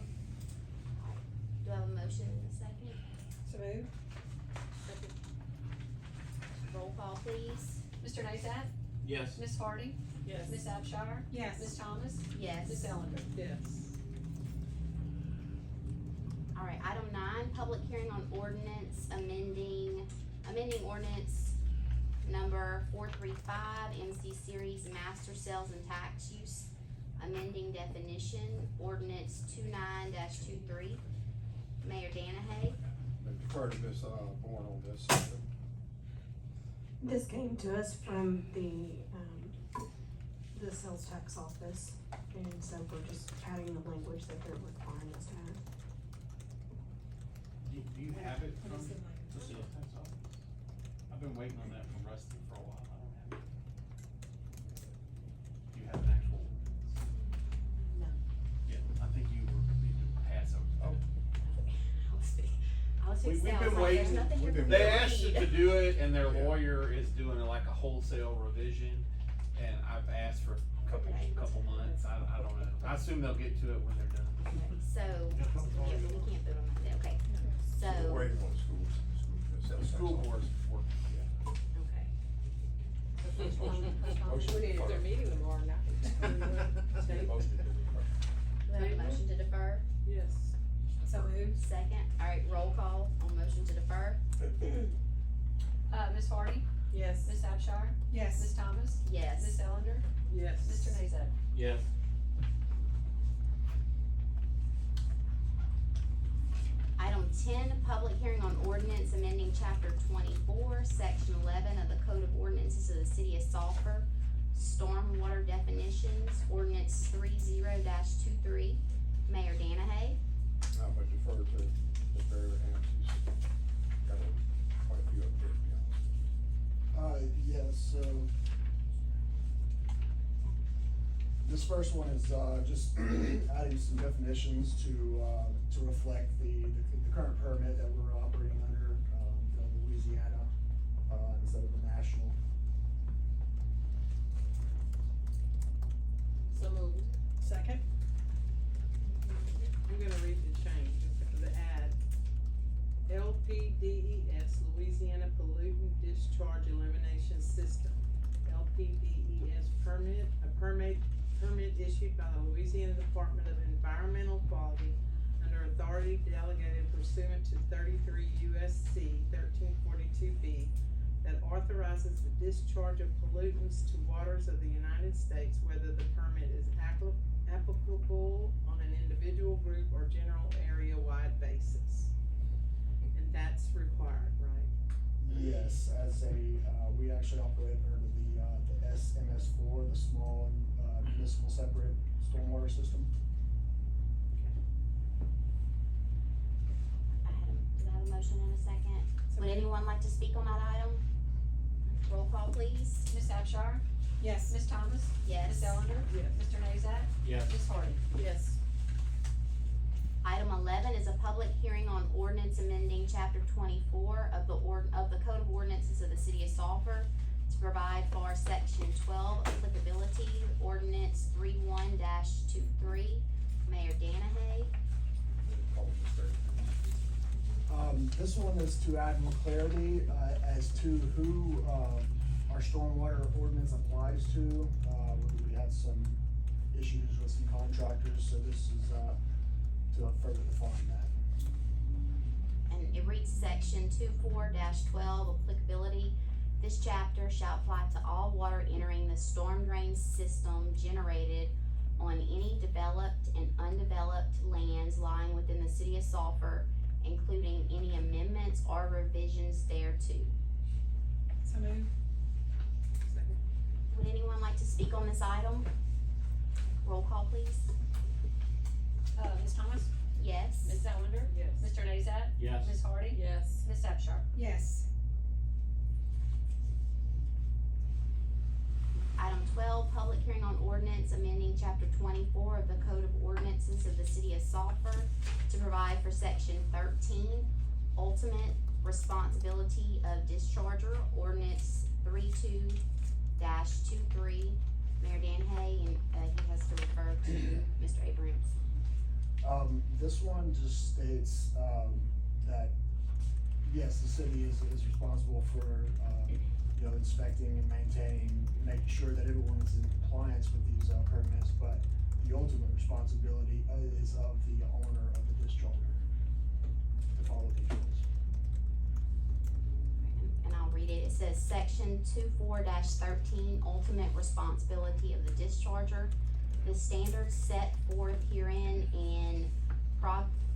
Do I have a motion in a second? So moved. Roll call, please. Mr. Nazat? Yes. Ms. Hardy? Yes. Ms. Abchar? Yes. Ms. Thomas? Yes. Ms. Ellender? Yes. Alright, item 9, public hearing on ordinance amending ordinance number 435, MC Series Master Sales and Tax Use, amending definition, ordinance 29-23. Mayor Danahay. Defer to Ms. Bourne on this. This came to us from the sales tax office, and so we're just adding the language that they're requiring us to add. Do you have it What from is the the language? sales tax office? I've been waiting on that from Rusty for a while, I don't have it. Do you have an actual ordinance? No. Yeah, I think you need to pass over. Oh. I was We've fixing to say, I been was like, there's waiting. nothing here for me They to asked you read. to do it, and their lawyer is doing like a wholesale revision, and I've asked for a couple months, I don't know. I assume they'll get to it when they're done. Okay, so, yeah, we can't vote on that today, okay. So, We're waiting on the schools. The school board's working. okay. They're meeting tomorrow night. Motion to defer. Do I have a motion to defer? Yes. So moved. Second, alright, roll call on motion to defer. Ms. Hardy? Yes. Ms. Abchar? Yes. Ms. Thomas? Yes. Ms. Ellender? Yes. Mr. Nazat? Yes. Item 10, public hearing on ordinance amending chapter 24, section 11 of the Code of Ordinances of the City of Sulphur, stormwater definitions, ordinance 30-23. Mayor Danahay. I'm gonna defer to Ms. Barry Ham, she's got quite a few up there, to be honest. Yes, so this first one is, just adding some definitions to reflect the current permit that we're operating under, the Louisiana, instead of the national. So moved. Second. I'm gonna read the change, the add. LPDES, Louisiana Pollutant Discharge Elimination System. LPDES permit issued by the Louisiana Department of Environmental Quality under authority delegated pursuant to 33 USC 1342B that authorizes the discharge of pollutants to waters of the United States, whether the permit is applicable on an individual, group, or general area-wide basis. And that's required, right? Yes, as we actually operate under the SMS4, the small municipal separate stormwater system. Do I have a motion in a second? Would anyone like to speak on that item? Roll call, please. Ms. Abchar? Yes. Ms. Thomas? Yes. Ms. Ellender? Yes. Mr. Nazat? Yes. Ms. Hardy? Yes. Item 11 is a public hearing on ordinance amending chapter 24 of the Code of Ordinances of the City of Sulphur to provide for section 12 applicability, ordinance 31-23. Mayor Danahay. Call Ms. Barry. This one is to add more clarity, as to who, our stormwater ordinance applies to. We had some issues with some contractors, so this is, to further define that. And it reads section 24-12 applicability. This chapter shall apply to all water entering the storm drain system generated on any developed and undeveloped lands lying within the city of Sulphur, including any amendments or revisions thereto. So moved. Second. Would anyone like to speak on this item? Roll call, please. Ms. Thomas? Yes. Ms. Ellender? Yes. Mr. Nazat? Yes. Ms. Hardy? Yes. Ms. Abchar? Yes. Item 12, public hearing on ordinance amending chapter 24 of the Code of Ordinances of the City of Sulphur to provide for section 13, ultimate responsibility of discharger, ordinance 32-23. Mayor Danahay, and he has to refer to Mr. Abrams. This one just states, that, yes, the city is responsible for, inspecting and maintaining, making sure that everyone is in compliance with these, permits, but the ultimate responsibility is of the owner of the discharger to follow these rules. And I'll read it. It says section 24-13, ultimate responsibility of the discharger. The standards set forth herein and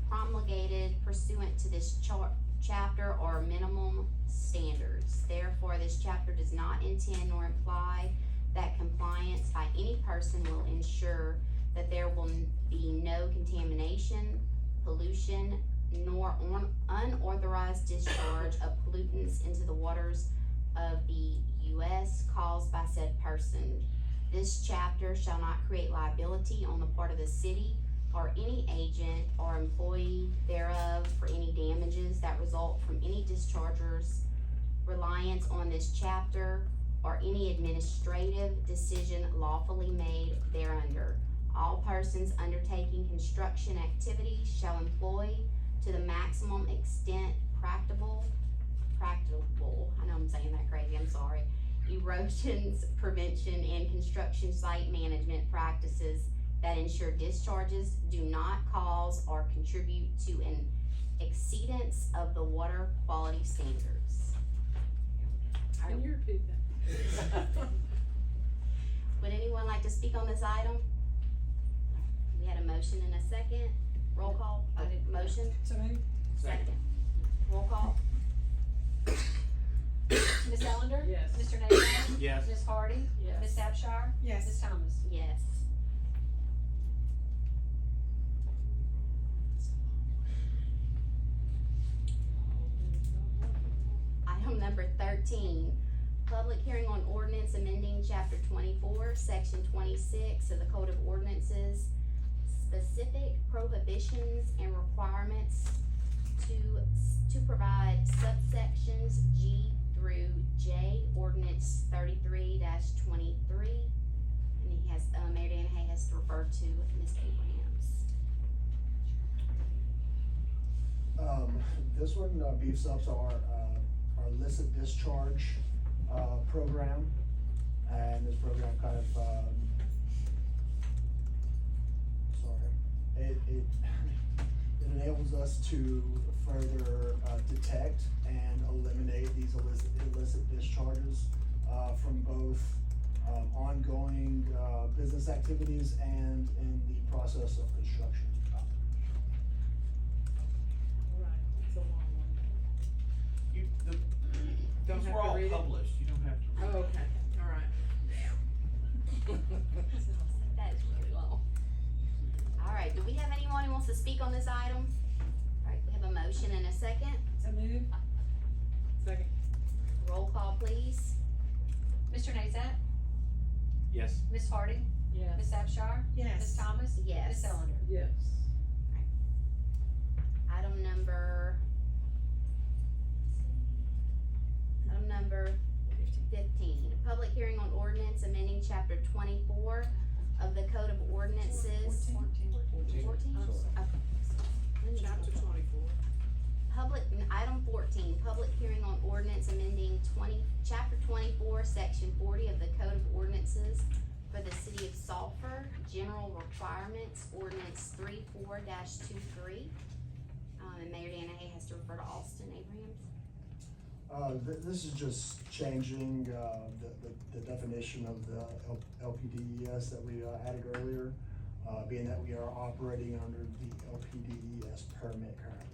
promulgated pursuant to this chapter are minimum standards. Therefore, this chapter does not intend nor imply that compliance by any person will ensure that there will be no contamination, pollution, nor unauthorized discharge of pollutants into the waters of the U.S. caused by said person. This chapter shall not create liability on the part of the city or any agent or employee thereof for any damages that result from any discharger's reliance on this chapter or any administrative decision lawfully made thereunder. All persons undertaking construction activities shall employ to the maximum extent practicable, I know I'm saying that crazy, I'm sorry, erosions prevention and construction site management practices that ensure discharges do not cause or contribute to an exceedance of the water quality standards. Can you repeat that? Would anyone like to speak on this item? We had a motion and a second. Roll call. Motion. So maybe? Second. Roll call. Ms. Ellender? Yes. Mr. Nazat? Yes. Ms. Hardy? Yes. Ms. Abchar? Yes. Ms. Thomas? Yes. Item number 13, public hearing on ordinance amending chapter 24, section 26 of the Code of Ordinances, specific prohibitions and requirements to provide subsections G through J, ordinance 33-23. And he has, Mayor Danahay has referred to Ms. Abrahams. This one beefs up our illicit discharge, program. And this program kind of, it enables us to further, detect and eliminate these illicit discharges, from both, ongoing, business activities and in the process of construction. Right, it's a long one. Don't These have were to all read it? published, you don't have to read Oh, it. okay, alright. That is really long. Alright, do we have anyone who wants to speak on this item? Alright, we have a motion and a second. So move? Second. Roll call, please. Mr. Nazat? Yes. Ms. Hardy? Yes. Ms. Abchar? Yes. Ms. Thomas? Yes. Ms. Ellender? Yes. Item number 15, public hearing on ordinance amending chapter 24 of the Code of Ordinances. 14? Chapter 24. Item 14, public hearing on ordinance amending chapter 24, section 40 of the Code of Ordinances for the city of Sulphur, general requirements, ordinance 34-23. And Mayor Danahay has to refer to Austin Abrahams. This is just changing, the definition of the LPDES that we, added earlier, being that we are operating under the LPDES permit currently.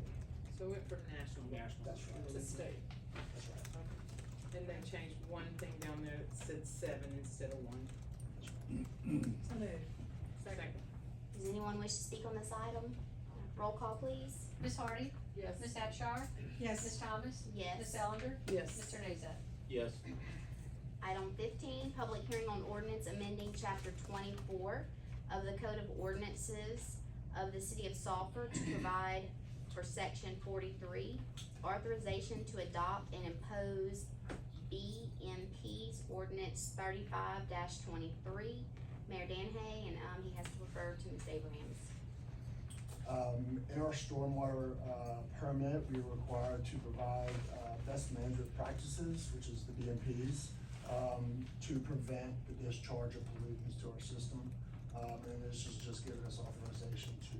So it for the national. That's right. The state. That's right. And they changed one thing down there, it said 7 instead of 1. So move. Second. Does anyone wish to speak on this item? Roll call, please. Ms. Hardy? Yes. Ms. Abchar? Yes. Ms. Thomas? Yes. Ms. Ellender? Yes. Mr. Nazat? Yes. Item 15, public hearing on ordinance amending chapter 24 of the Code of Ordinances of the city of Sulphur to provide for section 43, authorization to adopt and impose BMP's ordinance 35-23. Mayor Danahay, and he has to refer to Ms. Abrahams. In our stormwater, permit, we were required to provide, best management practices, which is the BMPs, to prevent the discharge of pollutants to our system. And this is just giving us authorization to,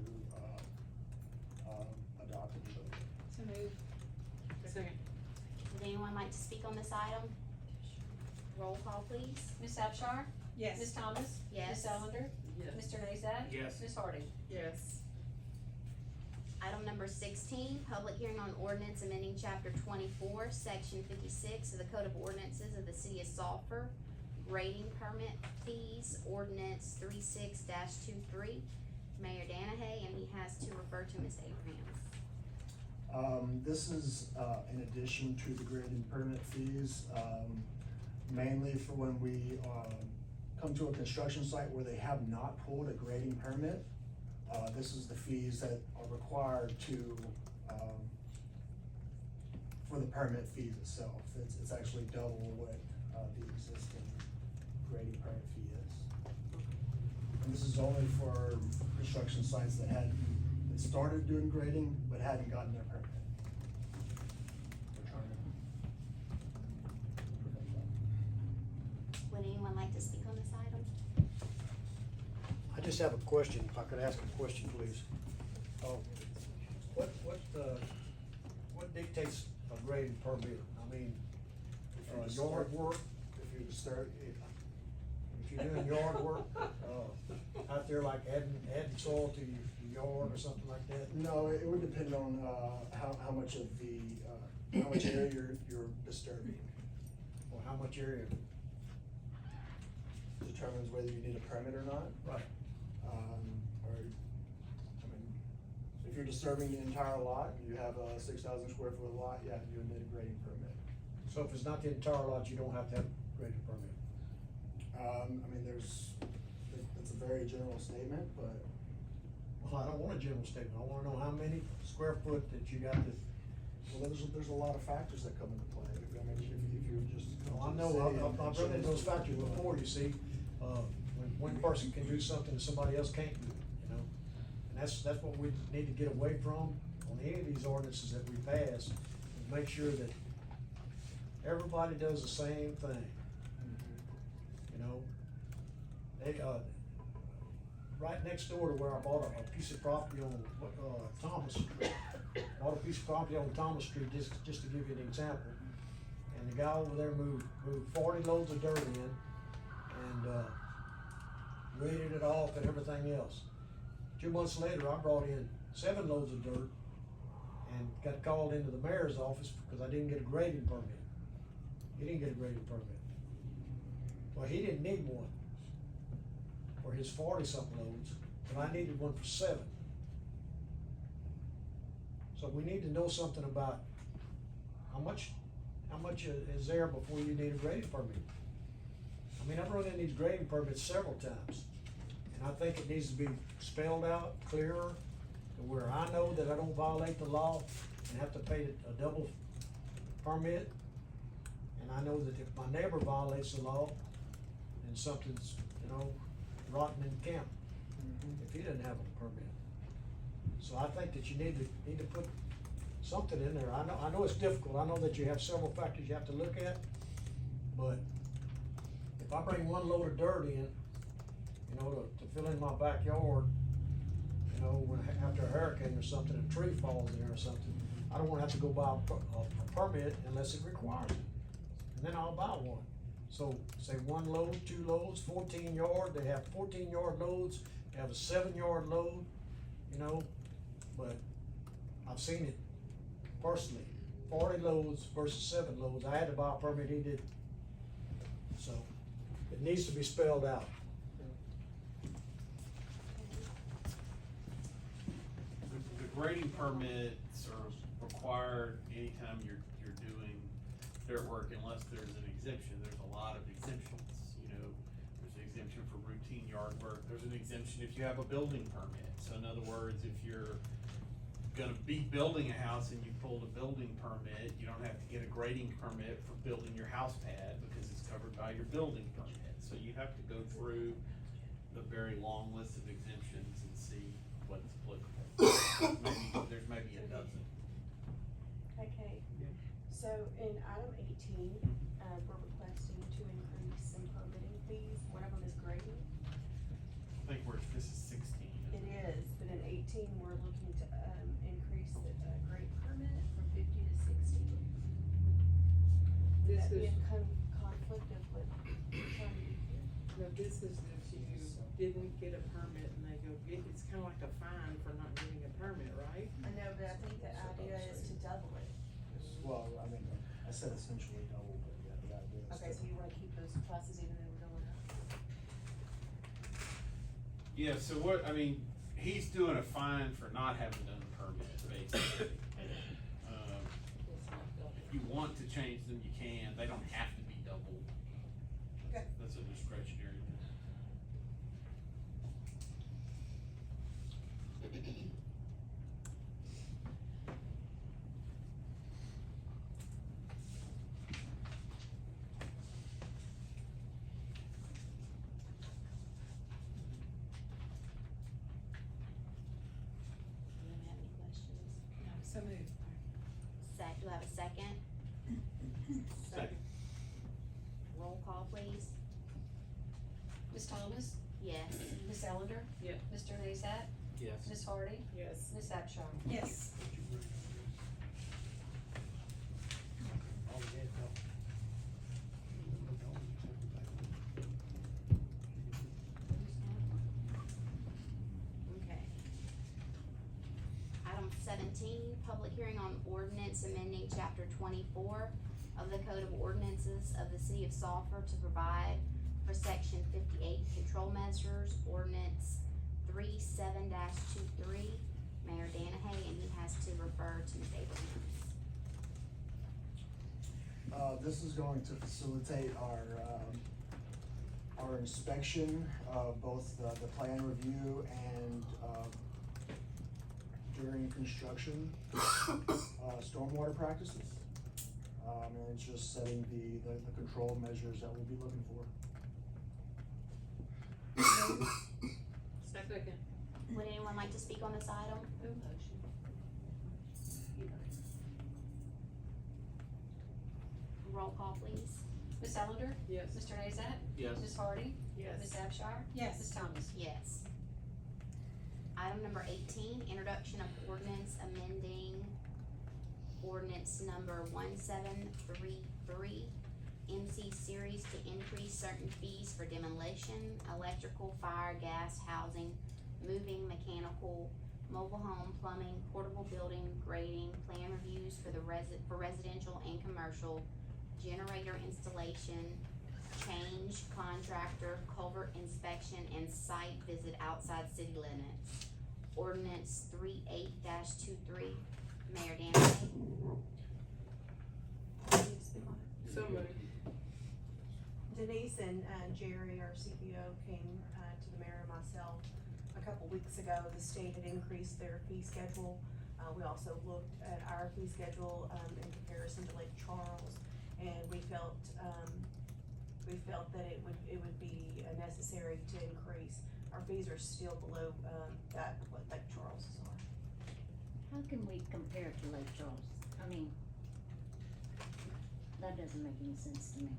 adopt it. So move. Second. Would anyone like to speak on this item? Roll call, please. Ms. Abchar? Yes. Ms. Thomas? Yes. Ms. Ellender? Yes. Mr. Nazat? Yes. Ms. Hardy? Yes. Item number 16, public hearing on ordinance amending chapter 24, section 56 of the Code of Ordinances of the City of Sulphur, grading permit fees, ordinance 36-23. Mayor Danahay, and he has to refer to Ms. Abraham. This is, in addition to the grading permit fees, mainly for when we, come to a construction site where they have not pulled a grading permit. This is the fees that are required to, for the permit fees itself. It's actually double what, the existing grading permit fee is. And this is only for construction sites that started doing grading, but hadn't gotten their permit. We're trying to prevent that. Would anyone like to speak on this item? I just have a question, if I could ask a question, please. What dictates a grading permit? I mean, yard work, If you start, if you're doing yard work, out there like adding soil to your yard or something like that? no, it would depend on, how much of the, how much area you're disturbing. Or how much area? Determines whether you need a permit or not. Right. If you're disturbing the entire lot, you have a 6,000 square foot lot, yeah, you would need a grading permit. So if it's not the entire lot, you don't have to have a grading permit? It's a very general statement, but. Well, I don't want a general statement, I wanna know how many square foot that you got to. Well, there's a lot of factors that come into play. I mean, if you just. Well, I know, I've run into those factors before, you see, when one person can do something that somebody else can't do, you know? And that's what we need to get away from on any of these ordinances that we pass, and make sure that everybody does the same thing. You know? They, right next door to where I bought a piece of property on, Thomas Street, bought a piece of property on Thomas Street, just to give you an example. And the guy over there moved 40 loads of dirt in, and, graded it off and everything else. 2 months later, I brought in 7 loads of dirt and got called into the mayor's office because I didn't get a grading permit. He didn't get a grading permit. Well, he didn't need one for his 40-something loads, but I needed one for 7. So we need to know something about how much is there before you need a grading permit. I mean, I've run in these grading permits several times, and I think it needs to be spelled out clearer, to where I know that I don't violate the law and have to pay a double permit. And I know that if my neighbor violates the law, then something's, rotten in the camp, if he doesn't have a permit. So I think that you need to put something in there. I know it's difficult, I know that you have several factors you have to look at, but if I bring one load of dirt in, to fill in my backyard, after a hurricane or something, a tree falls in there or something, I don't wanna have to go buy a permit unless it requires it, and then I'll buy one. So, say 1 load, 2 loads, 14 yard, they have 14-yard loads, they have a 7-yard load, but I've seen it personally, 40 loads versus 7 loads, I had to buy a permit, he didn't. So, it needs to be spelled out. The grading permits are required anytime you're doing dirt work unless there's an exemption. There's a lot of exemptions, there's an exemption for routine yard work. There's an exemption if you have a building permit. So in other words, if you're gonna be building a house and you pulled a building permit, you don't have to get a grading permit for building your house pad because it's covered by your building permit. So you have to go through the very long list of exemptions and see what's applicable. There's maybe a dozen. Okay, so in item 18, we're requesting to increase some permitting fees. One of them is grading. I think this is 16. It is, but in 18, we're looking to, increase the, grade permit from 50 to 60. Would This that be is- in conflict of what we're trying to do here? No, this is if you didn't get a permit and they go get, it's kinda like a fine for not getting a permit, right? I know, but I think the idea is to double it. Well, I mean, I said essentially double, but yeah, the idea is Okay, to- so you wanna keep those prices even though we're going up? Yeah, so he's doing a fine for not having done the permit, basically. If you want to change them, you can, they don't have to be double. Okay. That's a discretionary. Anyone have any questions? So moved. Do I have a second? Second. Roll call, please. Ms. Thomas? Yes. Ms. Ellender? Yeah. Mr. Nazat? Yes. Ms. Hardy? Yes. Ms. Abchar? Yes. Okay. Item 17, public hearing on ordinance amending chapter 24 of the Code of Ordinances of the City of Sulphur to provide for section 58 control measures, ordinance 37-23. Mayor Danahay, and he has to refer to Ms. Abraham. This is going to facilitate our inspection of both the plan review and, during construction, stormwater practices. And it's just setting the control measures that we'll be looking for. Second. Would anyone like to speak on this item? Who motion? Roll call, please. Ms. Ellender? Yes. Mr. Nazat? Yes. Ms. Hardy? Yes. Ms. Abchar? Yes. Ms. Thomas? Yes. Item number 18, introduction of ordinance amending ordinance number 1733, MC series to increase certain fees for demolition, electrical, fire, gas, housing, moving, mechanical, mobile home, plumbing, portable building, grading, plan reviews for for residential and commercial, generator installation, change, contractor, culvert inspection, and site visit outside city limits. Ordinance 38-23, Mayor Danahay. So moved. Denise and Jerry, our CPO, came to the mayor and myself a couple weeks ago. The state had increased their fee schedule. We also looked at our fee schedule in comparison to Lake Charles, and we felt that it would be necessary to increase. Our fees are still below that of what Lake Charles are. How can we compare to Lake Charles? I mean, that doesn't make any sense to me.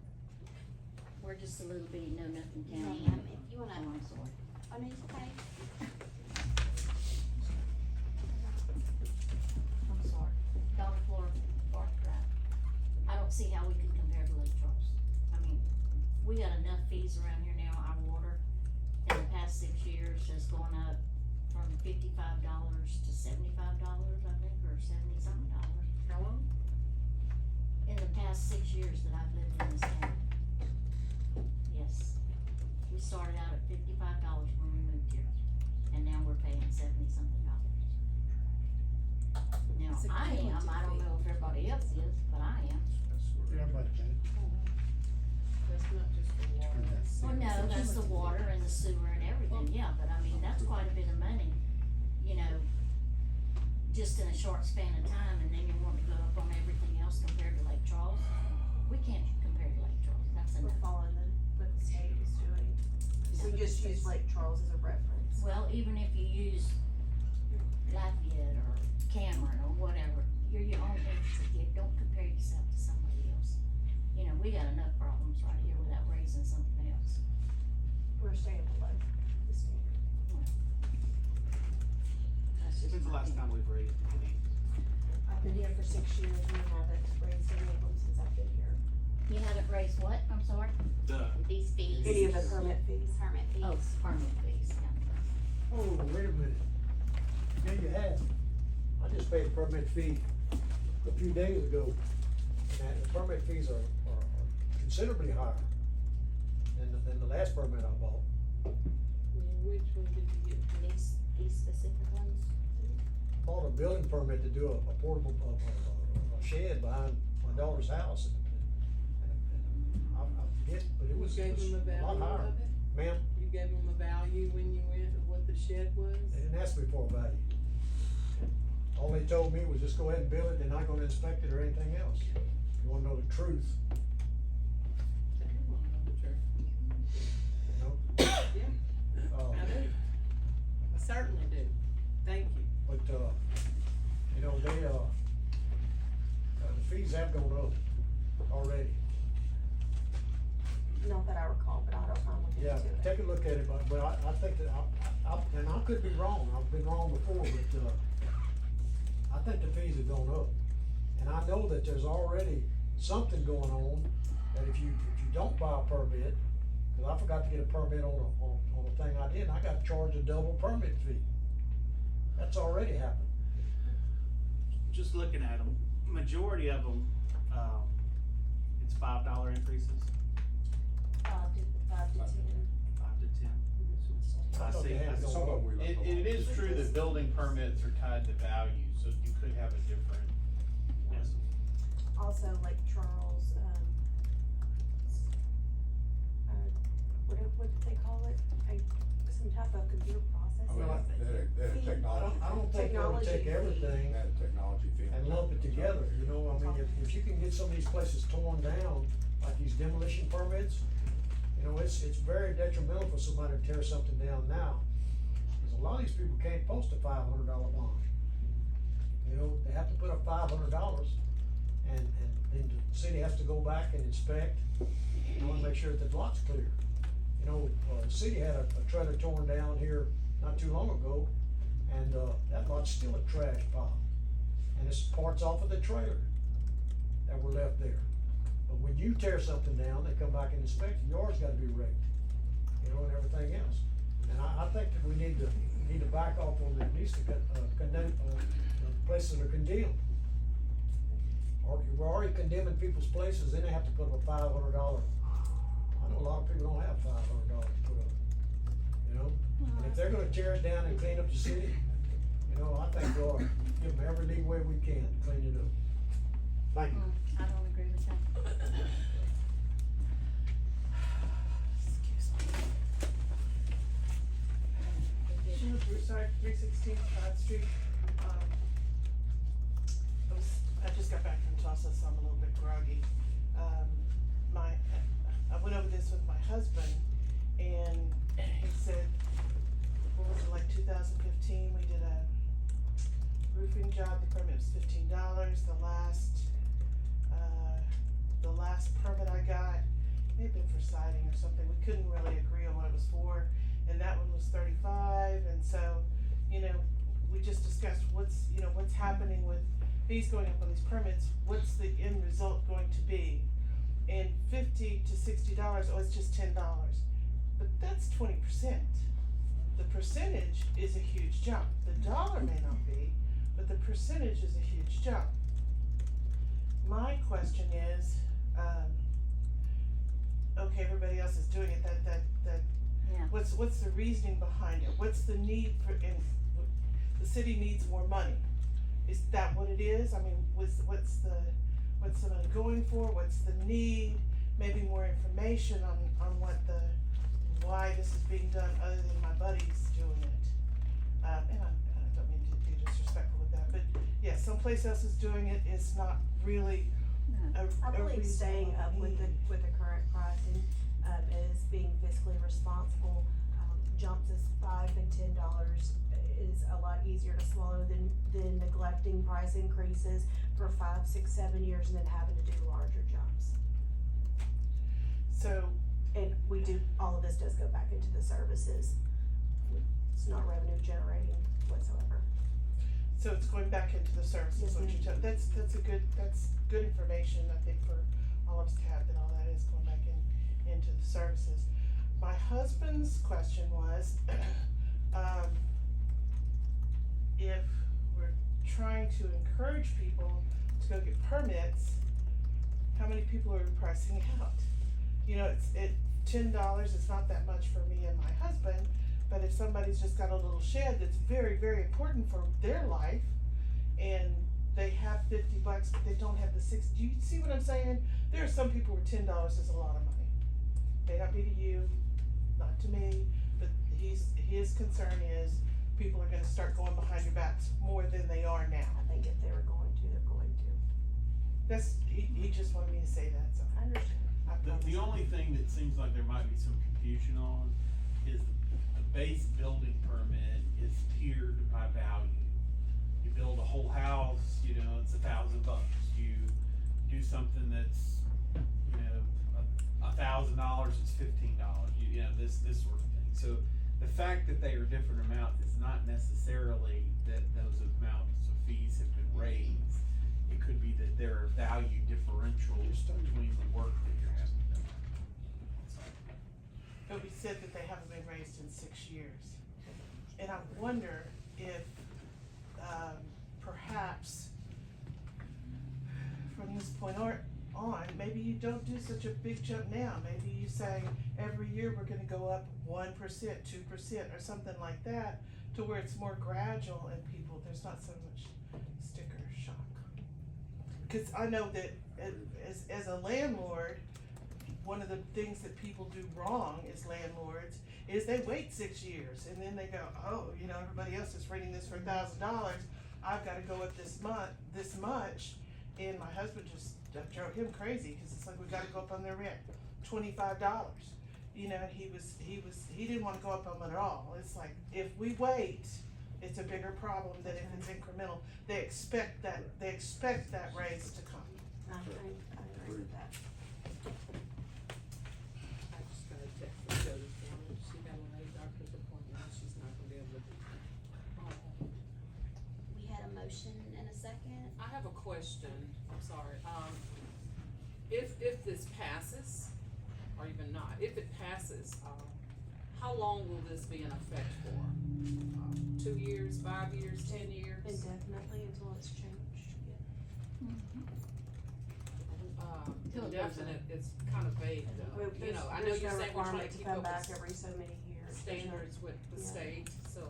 We're just a little bitty know-nothing county. Ma'am, if you wanna, Oh, I'm sorry. I mean, it's okay. I'm sorry. Dollar Floor, Park Drive. I don't see how we could compare to Lake Charles. I mean, we got enough fees around here now. Our water in the past 6 years has gone up from $55 to $75, I think, or $70-something. How long? In the past 6 years that I've lived in this town. Yes. We started out at $55 when we moved here, and now we're paying $70-something. Now, It's a I don't know if everybody else is, but I am. That's not just the water, that's. Well, no, that's the water and the sewer and everything, yeah, but I mean, that's quite a bit of money, you know, just in a short span of time, and then you want to go up on everything else compared to Lake Charles. We can't compare to Lake Charles, that's We're enough. following what the state is doing. We just use Lake Charles as a reference. Well, even if you use Lafayette or Cameron or whatever, you're your own entity, don't compare yourself to somebody else. You know, we got enough problems right here without raising something else. We're staying below the standard. That's just When's the my last time we've raised any? I've been here for 6 years and we haven't raised any of them since I've been here. You haven't raised what, I'm sorry? These fees? Any of the permit fees. Permit fees. Oh, permit fees, yeah. Oh, wait a minute. Yeah, you have. I just paid a permit fee a few days ago, and the permit fees are considerably higher than the last permit I bought. Which one did you get? These specific ones? Bought a building permit to do a portable, a shed behind my daughter's house. And I forget, but it was You gave them a a lot value higher. of it? Ma'am, You gave them a value when you went of what the shed was? they didn't ask me for a value. All they told me was just go ahead and build it, they're not gonna inspect it or anything else. You wanna know the truth, you know? Yeah, I do. I certainly do. Thank you. But, you know, they, the fees have gone up already. Not that I recall, but I'll look into Yeah, it. take a look at it, but I think that, and I could be wrong, I've been wrong before, but, I think the fees have gone up. And I know that there's already something going on, that if you don't buy a permit, cause I forgot to get a permit on a thing I did, and I got charged a double permit fee. That's already happened. Just looking at them, majority of them, it's $5 increases, 5 to 10. 5 to 10. I thought see, they had Some of them we left alone. It is true that building permits are tied to value, so you could have a different. Yes. Also, Lake Charles, what did they call it? Some type of computer I mean, processing. they had a technology. I don't think they would take Technology. everything They had a technology fee. and lump it together, you know, I mean, if you can get some of these places torn down, like these demolition permits, you know, it's very detrimental for somebody to tear something down now. Cause a lot of these people can't post a $500 bond. You know, they have to put up $500 and then the city has to go back and inspect, you know, and make sure that the lot's clear. You know, the city had a trailer torn down here not too long ago, and, that lot's still a trash pile. And it's parts off of the trailer that were left there. But when you tear something down, they come back and inspect, yours gotta be raked, you know, and everything else. And I think that we need to back off on at least the condemn, places that are condemned. Or we're already condemning people's places, then they have to put up a $500. I know a lot of people don't have $500 to put up, you know? And if they're gonna tear it down and clean up the city, you know, I think we ought to give them every leeway we can to clean it up. Thank you. I don't agree with that. Sheila Broussard, 316 Todd Street. I just got back from Tulsa, so I'm a little bit groggy. I went over this with my husband, and he said, what was it, like 2015, we did a roofing job, the permit was $15. The last permit I got, may have been for siding or something, we couldn't really agree on what it was for, and that one was $35, and so, you know, we just discussed what's happening with fees going up on these permits, what's the end result going to be? And $50 to $60, oh, it's just $10, but that's 20%. The percentage is a huge jump. The dollar may not be, but the percentage is a huge jump. My question is, okay, everybody else is doing it, Yeah. what's the reasoning behind it? What's the need for, and the city needs more money. Is that what it is? I mean, what's the money going for? What's the need? Maybe more information on why this is being done other than my buddies doing it. And I don't mean to be disrespectful with that, but yeah, someplace else is doing it. It's not really I believe staying up with need. the current pricing, is being fiscally responsible. jumps as $5 and $10 is a lot easier to swallow than neglecting price increases for 5, 6, 7 years and then having to do larger jumps. So, And we do, all of this does go back into the services. It's not revenue generating whatsoever. so it's going back into the services, Yes, what ma'am. you're telling, that's good information, I think, for all of us to have, that all that is going back into the services. My husband's question was, if we're trying to encourage people to go get permits, how many people are we pricing out? You know, $10 is not that much for me and my husband, but if somebody's just got a little shed that's very, very important for their life, and they have $50, but they don't have the $6, do you see what I'm saying? There are some people where $10 is a lot of money. May not be to you, not to me, but his concern is people are gonna start going behind your backs more than they are now. I think if they were going to, they're going to. He just wanted me to say that, so. I understand. The only thing that seems like there might be some confusion on is the base building permit is tiered by value. You build a whole house, you know, it's $1,000. You do something that's, you know, $1,000, it's $15. You know, this sort of thing. So the fact that they are different amounts is not necessarily that those amounts of fees have been raised. It could be that there are value differentials between the work that you're having done. But we said that they haven't been raised in 6 years. And I wonder if, perhaps, from this point on, maybe you don't do such a big jump now. Maybe you say, every year we're gonna go up 1%, 2%, or something like that, to where it's more gradual and people, there's not so much sticker shock. Because I know that as a landlord, one of the things that people do wrong as landlords is they wait 6 years and then they go, oh, you know, everybody else is renting this for $1,000. I've gotta go up this much, and my husband just drove him crazy, cause it's like, we gotta go up on their rent, $25. You know, and he didn't wanna go up on them at all. It's like, if we wait, it's a bigger problem than if it's incremental. They expect that raise to come. I agree with that. I just got a text from Jody for her. She got a late doctor's appointment, she's not gonna be able to do it. We had a motion and a second. I have a question, I'm sorry, if this passes, or even not, if it passes, how long will this be in effect for? 2 years, 5 years, 10 years? Indefinitely until it's changed, yeah. Indefinite, it's kind of vague though, you know, I know you're saying we're trying to keep up back with every so many years. standards with the Yeah. state, so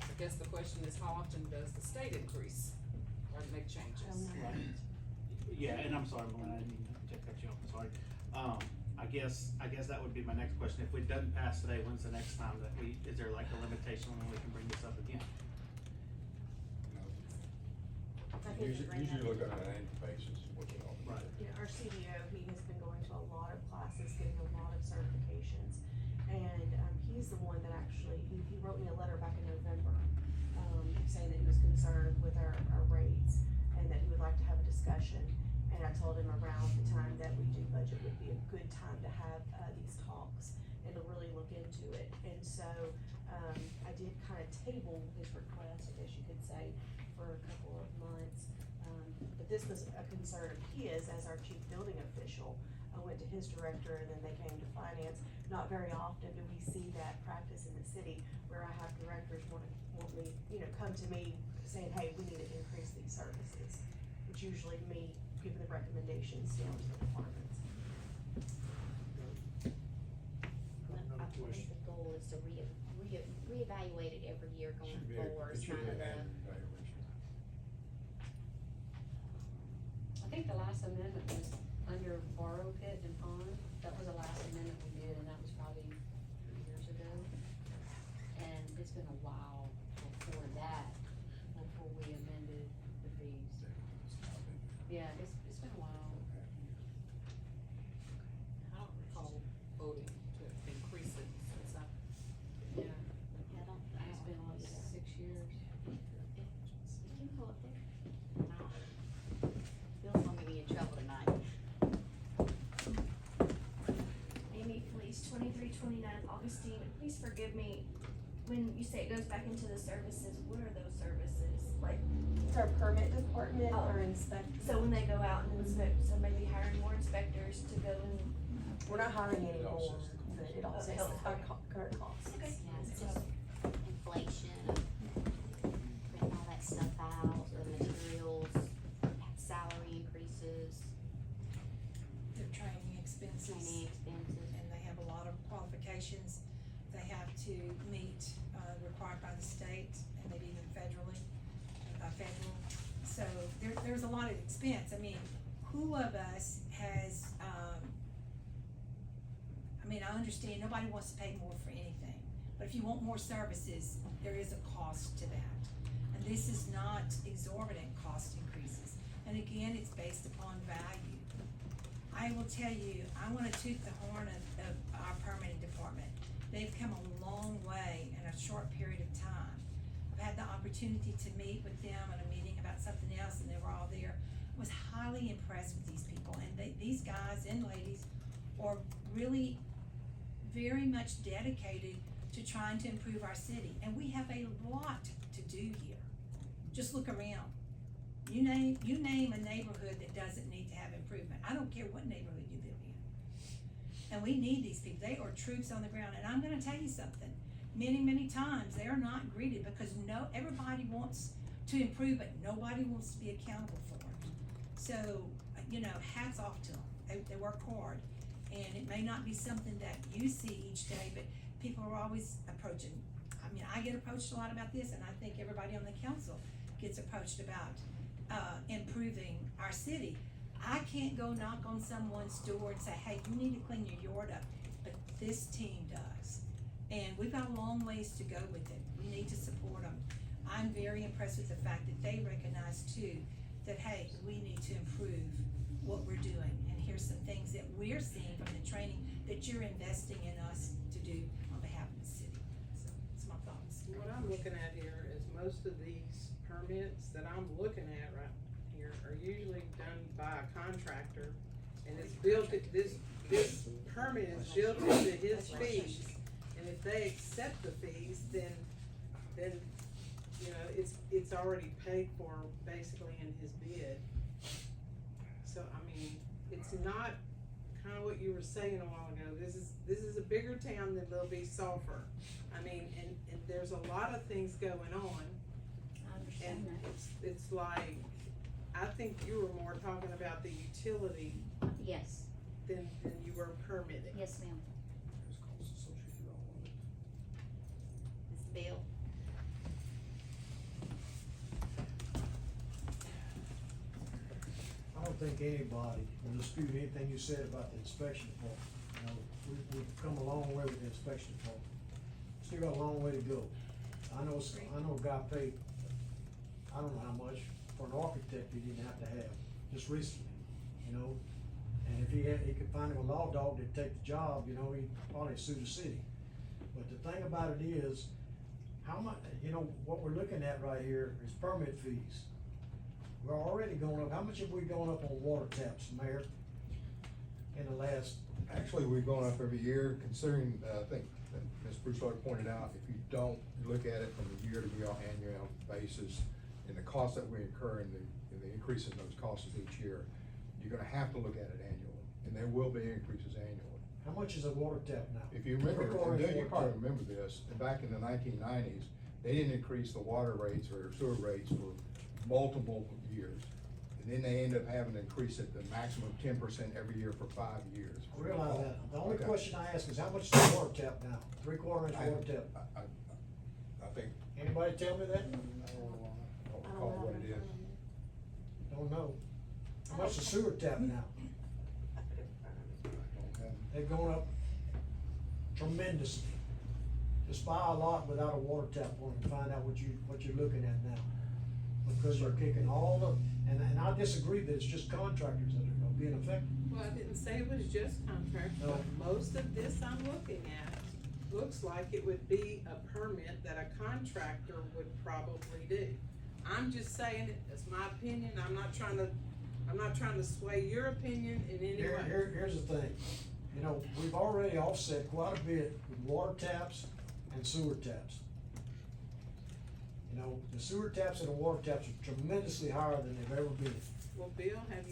I guess the question is, how often does the state increase or make changes? I don't know. Right. Yeah, and I'm sorry, Melinda, I didn't mean to cut you off, I'm sorry. I guess that would be my next question. If it doesn't pass today, when's the next time that is there like a limitation when we can bring this up again? Usually look at an annual basis, what you know. Right. Yeah, our CEO, he has been going to a lot of classes, getting a lot of certifications. And, he's the one that actually, he wrote me a letter back in November, saying that he was concerned with our rates and that he would like to have a discussion. And I told him around the time that we do budget would be a good time to have, these talks and to really look into it. And so, I did kind of table his request, I guess you could say, for a couple of months. But this was a concern of his as our chief building official. I went to his director and then they came to finance. Not very often do we see that practice in the city where I have directors want me, you know, come to me saying, hey, we need to increase these services. It's usually me giving the recommendations down to the departments. I believe the goal is to reevaluate it every year going forward. It should be Kind of an the- annual evaluation. I think the last amendment was under borrow pit and pond. That was the last amendment we did, and that was probably 3 years ago. And it's been a while before we amended the fees. Yeah, it's been a while. I don't recall voting to increase it since I forgive me, when you say it goes back into the services, what are those services? Like, It's our permit department, Oh. our inspector. so when they go out and inspect, so maybe hiring more inspectors to go and. We're not hiring anymore, but it also Okay. helps our current costs. Okay. Yeah, it's just inflation, printing all that stuff out, the materials, salary increases, Their training expenses. training expenses. And they have a lot of qualifications they have to meet, required by the state and maybe even federally, by federal. So there's a lot of expense. I mean, who of us has, I understand nobody wants to pay more for anything, but if you want more services, there is a cost to that. And this is not exorbitant cost increases. And again, it's based upon value. I will tell you, I wanna toot the horn of our permitting department. They've come a long way in a short period of time. I've had the opportunity to meet with them at a meeting about something else, and they were all there. I was highly impressed with these people, and these guys and ladies are really very much dedicated to trying to improve our city, and we have a lot to do here. Just look around. You name a neighborhood that doesn't need to have improvement. I don't care what neighborhood you live in. And we need these people. They are troops on the ground, and I'm gonna tell you something. Many times, they are not greeted because everybody wants to improve, but nobody wants to be accountable for it. So, hats off to them. They work hard. And it may not be something that you see each day, but people are always approaching. I get approached a lot about this, and I think everybody on the council gets approached about, improving our city. I can't go knock on someone's door and say, hey, you need to clean your yard up, but this team does. And we've got a long ways to go with it. We need to support them. I'm very impressed with the fact that they recognize too, that hey, we need to improve what we're doing. And here's some things that we're seeing from the training that you're investing in us to do on behalf of the city. So that's my thoughts. What I'm looking at here is most of these permits that I'm looking at right here are usually done by a contractor, and it's built, this permit is built into his fees. And if they accept the fees, then, it's already paid for basically in his bid. So, it's not kinda what you were saying a while ago, this is a bigger town than Little B Sulphur. And there's a lot of things going on, I understand and that. it's like, I think you were more talking about the utility Yes, than you were permitting. yes, ma'am. Mr. Bill? I don't think anybody will dispute anything you said about the inspection department. We've come a long way with the inspection department. Still got a long way to go. I know a guy paid, I don't know how much, for an architect he didn't have to have, just recently, And if he could find him a law dog that'd take the job, he'd probably sue the city. But the thing about it is, how much, what we're looking at right here is permit fees. We're already going up, how much have we gone up on water taps, Mayor? In the last, Actually, we've gone up every year, considering, I think, that Ms. Broussard pointed out, if you don't look at it from a year-to-year annual basis, and the costs that we incur and the increase in those costs each year, you're gonna have to look at it annually, and there will be increases annually. how much is a water tap now? If you remember, Three-quarter and inch you water probably tap. remember this, back in the 1990s, they didn't increase the water rates or sewer rates for multiple years. And then they end up having to increase it the maximum 10% every year for 5 years. I realize that. The only Okay. question I ask is how much is the water tap now? 3/4 inch water tap? I think, Anybody tell me that? I don't recall what it is. Don't know. How much the sewer tap now? Okay. They've gone up tremendously. Just buy a lot without a water tap on it and find out what you're looking at now. Because you're kicking all the, and I disagree that it's just contractors that are being affected. Well, I didn't say it was just contracts, No. but most of this I'm looking at looks like it would be a permit that a contractor would probably do. I'm just saying it, that's my opinion, I'm not trying to sway your opinion in any way. Here's the thing, we've already offset quite a bit with water taps, and sewer taps. You know, the sewer taps and the water taps are tremendously higher than they've ever been. Well, Bill, have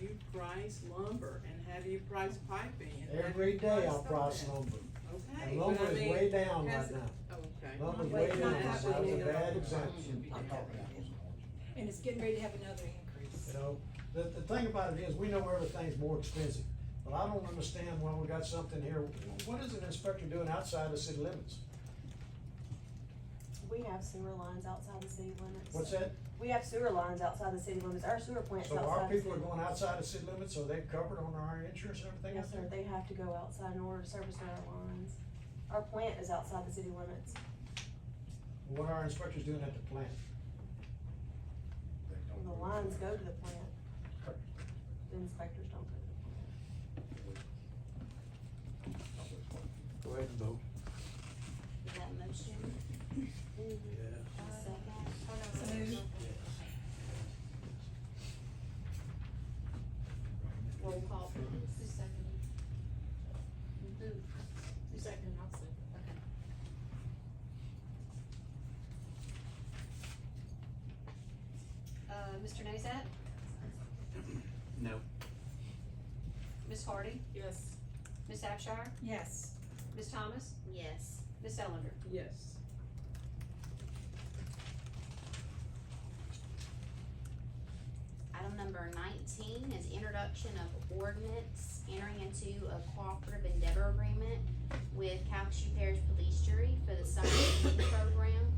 you priced lumber and have you priced piping? And have Every you day I priced all price that? lumber. Okay. And but lumber I is mean, way down has right it- now. Okay. Lumber's Well, way it's down, not so that was a happening. bad example. And it's getting ready to have another increase. You know, the thing about it is, we know everything's more expensive, but I don't understand why we got something here, what is an inspector doing outside the city limits? We have sewer lines outside the city limits. What's that? We have sewer lines outside the city limits, our sewer plant's So outside our the city people are going limits. outside the city limits, so they covered on our insurance and everything Yes, out sir, there? they have to go outside in order to service our lines. Our plant is outside the city limits. What are our inspectors doing at the plant? The lines go to the plant. The inspectors don't go to the plant. Go ahead and vote. Is that a motion? Second? Roll call, please. Who's seconding? Who? You second, I'll second. Okay. Mr. Nazat? No. Ms. Hardy? Yes. Ms. Abshire? Yes. Ms. Thomas? Yes. Ms. Ellender? Yes. Item number 19 is introduction of ordinance entering into a cooperative endeavor agreement with Calcasieu Parish Police Jury for the summer reading program.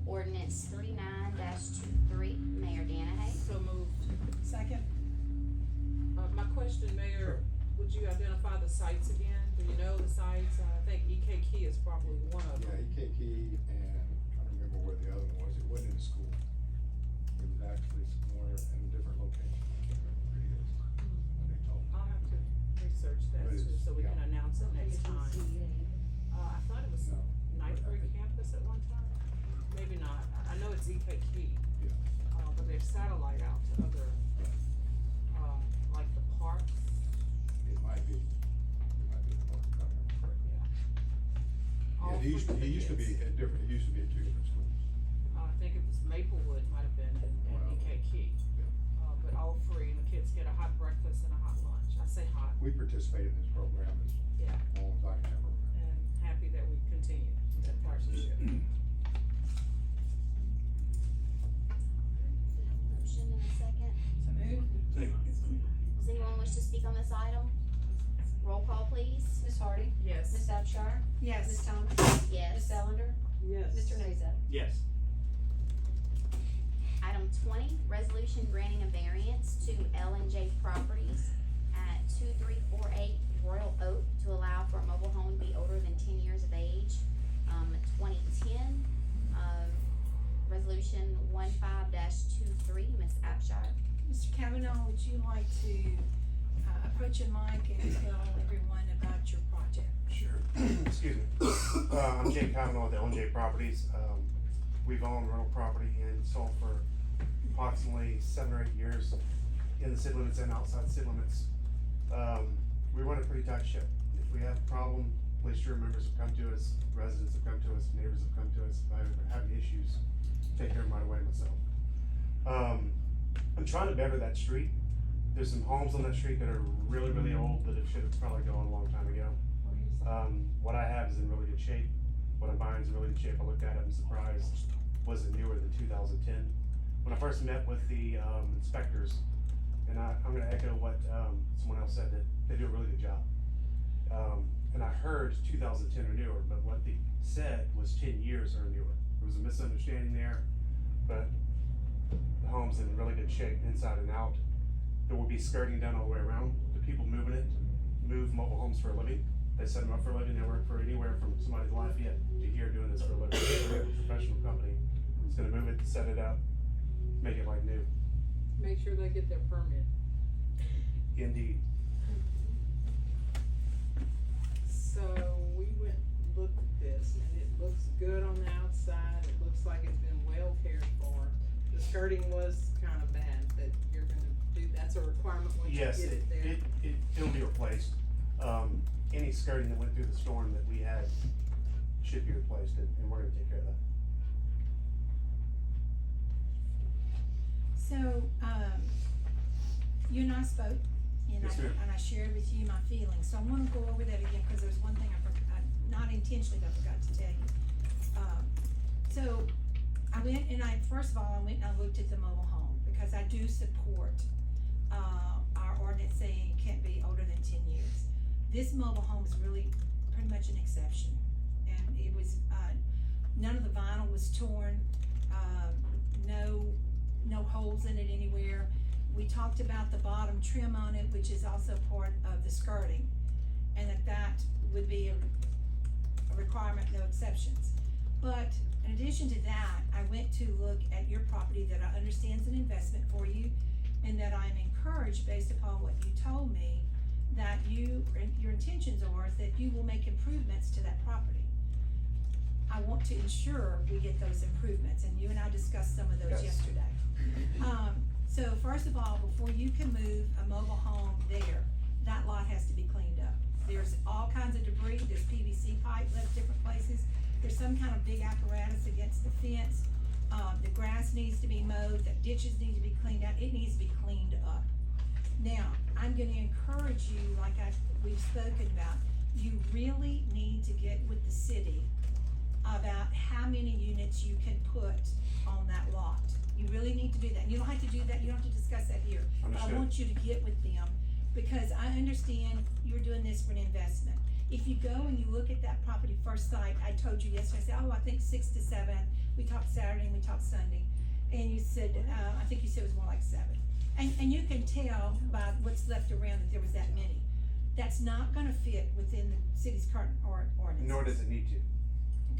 Ordinance 39-23, Mayor Danahay. So moved. Second? My question, Mayor, would you identify the sites again? Do you know the sites? I think EK Key is probably one of Yeah, them. EKK, and I'm trying to remember where the other one was, it wasn't in the school. It was actually somewhere in a different location, I can't remember where it is, when they told me. I'll have to research that But too, it's- so we can yeah. announce it next time. I thought it was No. Knightbury campus at one time, maybe not, I know it's EK Key. Yeah. But there's satellite out to other, like the parks. It might be the park, if I remember correctly. All Yeah, it used for to, the it used to be kids. at different, it used to be at two different schools. I think it was Maplewood might have been in Well, EK Key. yeah. But all free, and the kids get a hot breakfast and a hot lunch. I say hot, We participated in this program as yeah, long as I can remember. and happy that we continue that partnership. Motion and a second. So moved? Does anyone wish to speak on this item? Roll call, please. Ms. Hardy? Yes. Ms. Abshire? Yes. Ms. Thomas? Yes. Ms. Ellender? Yes. Mr. Nazat? Yes. Item 20, resolution granting a variance to L&J Properties at 2348 Royal Oak to allow for a mobile home to be older than 10 years of age. 2010, resolution 15-23, Ms. Abshire. Mr. Kavanaugh, would you like to, approach your mic and tell everyone about your project? Sure. Excuse me. I'm Jake Kavanaugh with LNJ Properties. We've owned rental property in Sulphur approximately 7 or 8 years in the city limits and outside the city limits. We run a pretty tight ship. If we have a problem, police jury members have come to us, residents have come to us, neighbors have come to us. If I'm having issues, take care of them right away myself. I'm trying to better that street. There's some homes on that street that are really, really old that it should have probably gone a long time ago. What I have is in really good shape. What I'm buying is in really good shape. I looked at it, I'm surprised, was it newer than 2010? When I first met with the inspectors, and I'm gonna echo what someone else said, that they do a really good job. And I heard 2010 or newer, but what they said was 10 years or newer. There was a misunderstanding there, but the home's in really good shape inside and out. There will be skirting done all the way around. The people moving it move mobile homes for a living. They set them up for a living. They work for anywhere from somebody in Lafayette to here doing this for a living. They're a professional company. It's gonna move it, set it up, make it like new. Make sure they get their permit. Indeed. So we went, looked at this, and it looks good on the outside, it looks like it's been well cared for. The skirting was kinda bad, but you're gonna do, that's a requirement once you get Yes, it there. it'll be replaced. Any skirting that went through the storm that we had should be replaced, and we're gonna take care of that. So, you and I spoke, and Yes, ma'am. I shared with you my feelings, so I wanna go over that again, cause there's one thing I forgot, not intentionally, but I forgot to tell you. So, I went and first of all, I went and I looked at the mobile home, because I do support, our ordinance saying it can't be older than 10 years. This mobile home is really pretty much an exception, and it was, none of the vinyl was torn, no holes in it anywhere. We talked about the bottom trim on it, which is also part of the skirting, and that would be a requirement, no exceptions. But in addition to that, I went to look at your property that I understand is an investment for you, and that I'm encouraged, based upon what you told me, that your intentions are that you will make improvements to that property. I want to ensure we get those improvements, and you and I discussed some of those Yes. yesterday. So first of all, before you can move a mobile home there, that lot has to be cleaned up. There's all kinds of debris, there's PVC pipe left different places, there's some kind of big apparatus against the fence, the grass needs to be mowed, the ditches need to be cleaned out, it needs to be cleaned up. Now, I'm gonna encourage you, like we've spoken about, you really need to get with the city about how many units you can put on that lot. You really need to do that. You don't have to do that, you don't have to discuss that here. But I Understood. want you to get with them, because I understand you're doing this for an investment. If you go and you look at that property first sight, I told you yesterday, I said, I think 6 to 7, we talked Saturday and we talked Sunday. And you said, I think you said it was more like 7. And you can tell by what's left around that there was that many. That's not gonna fit within the city's current ordinance. Nor does it need to.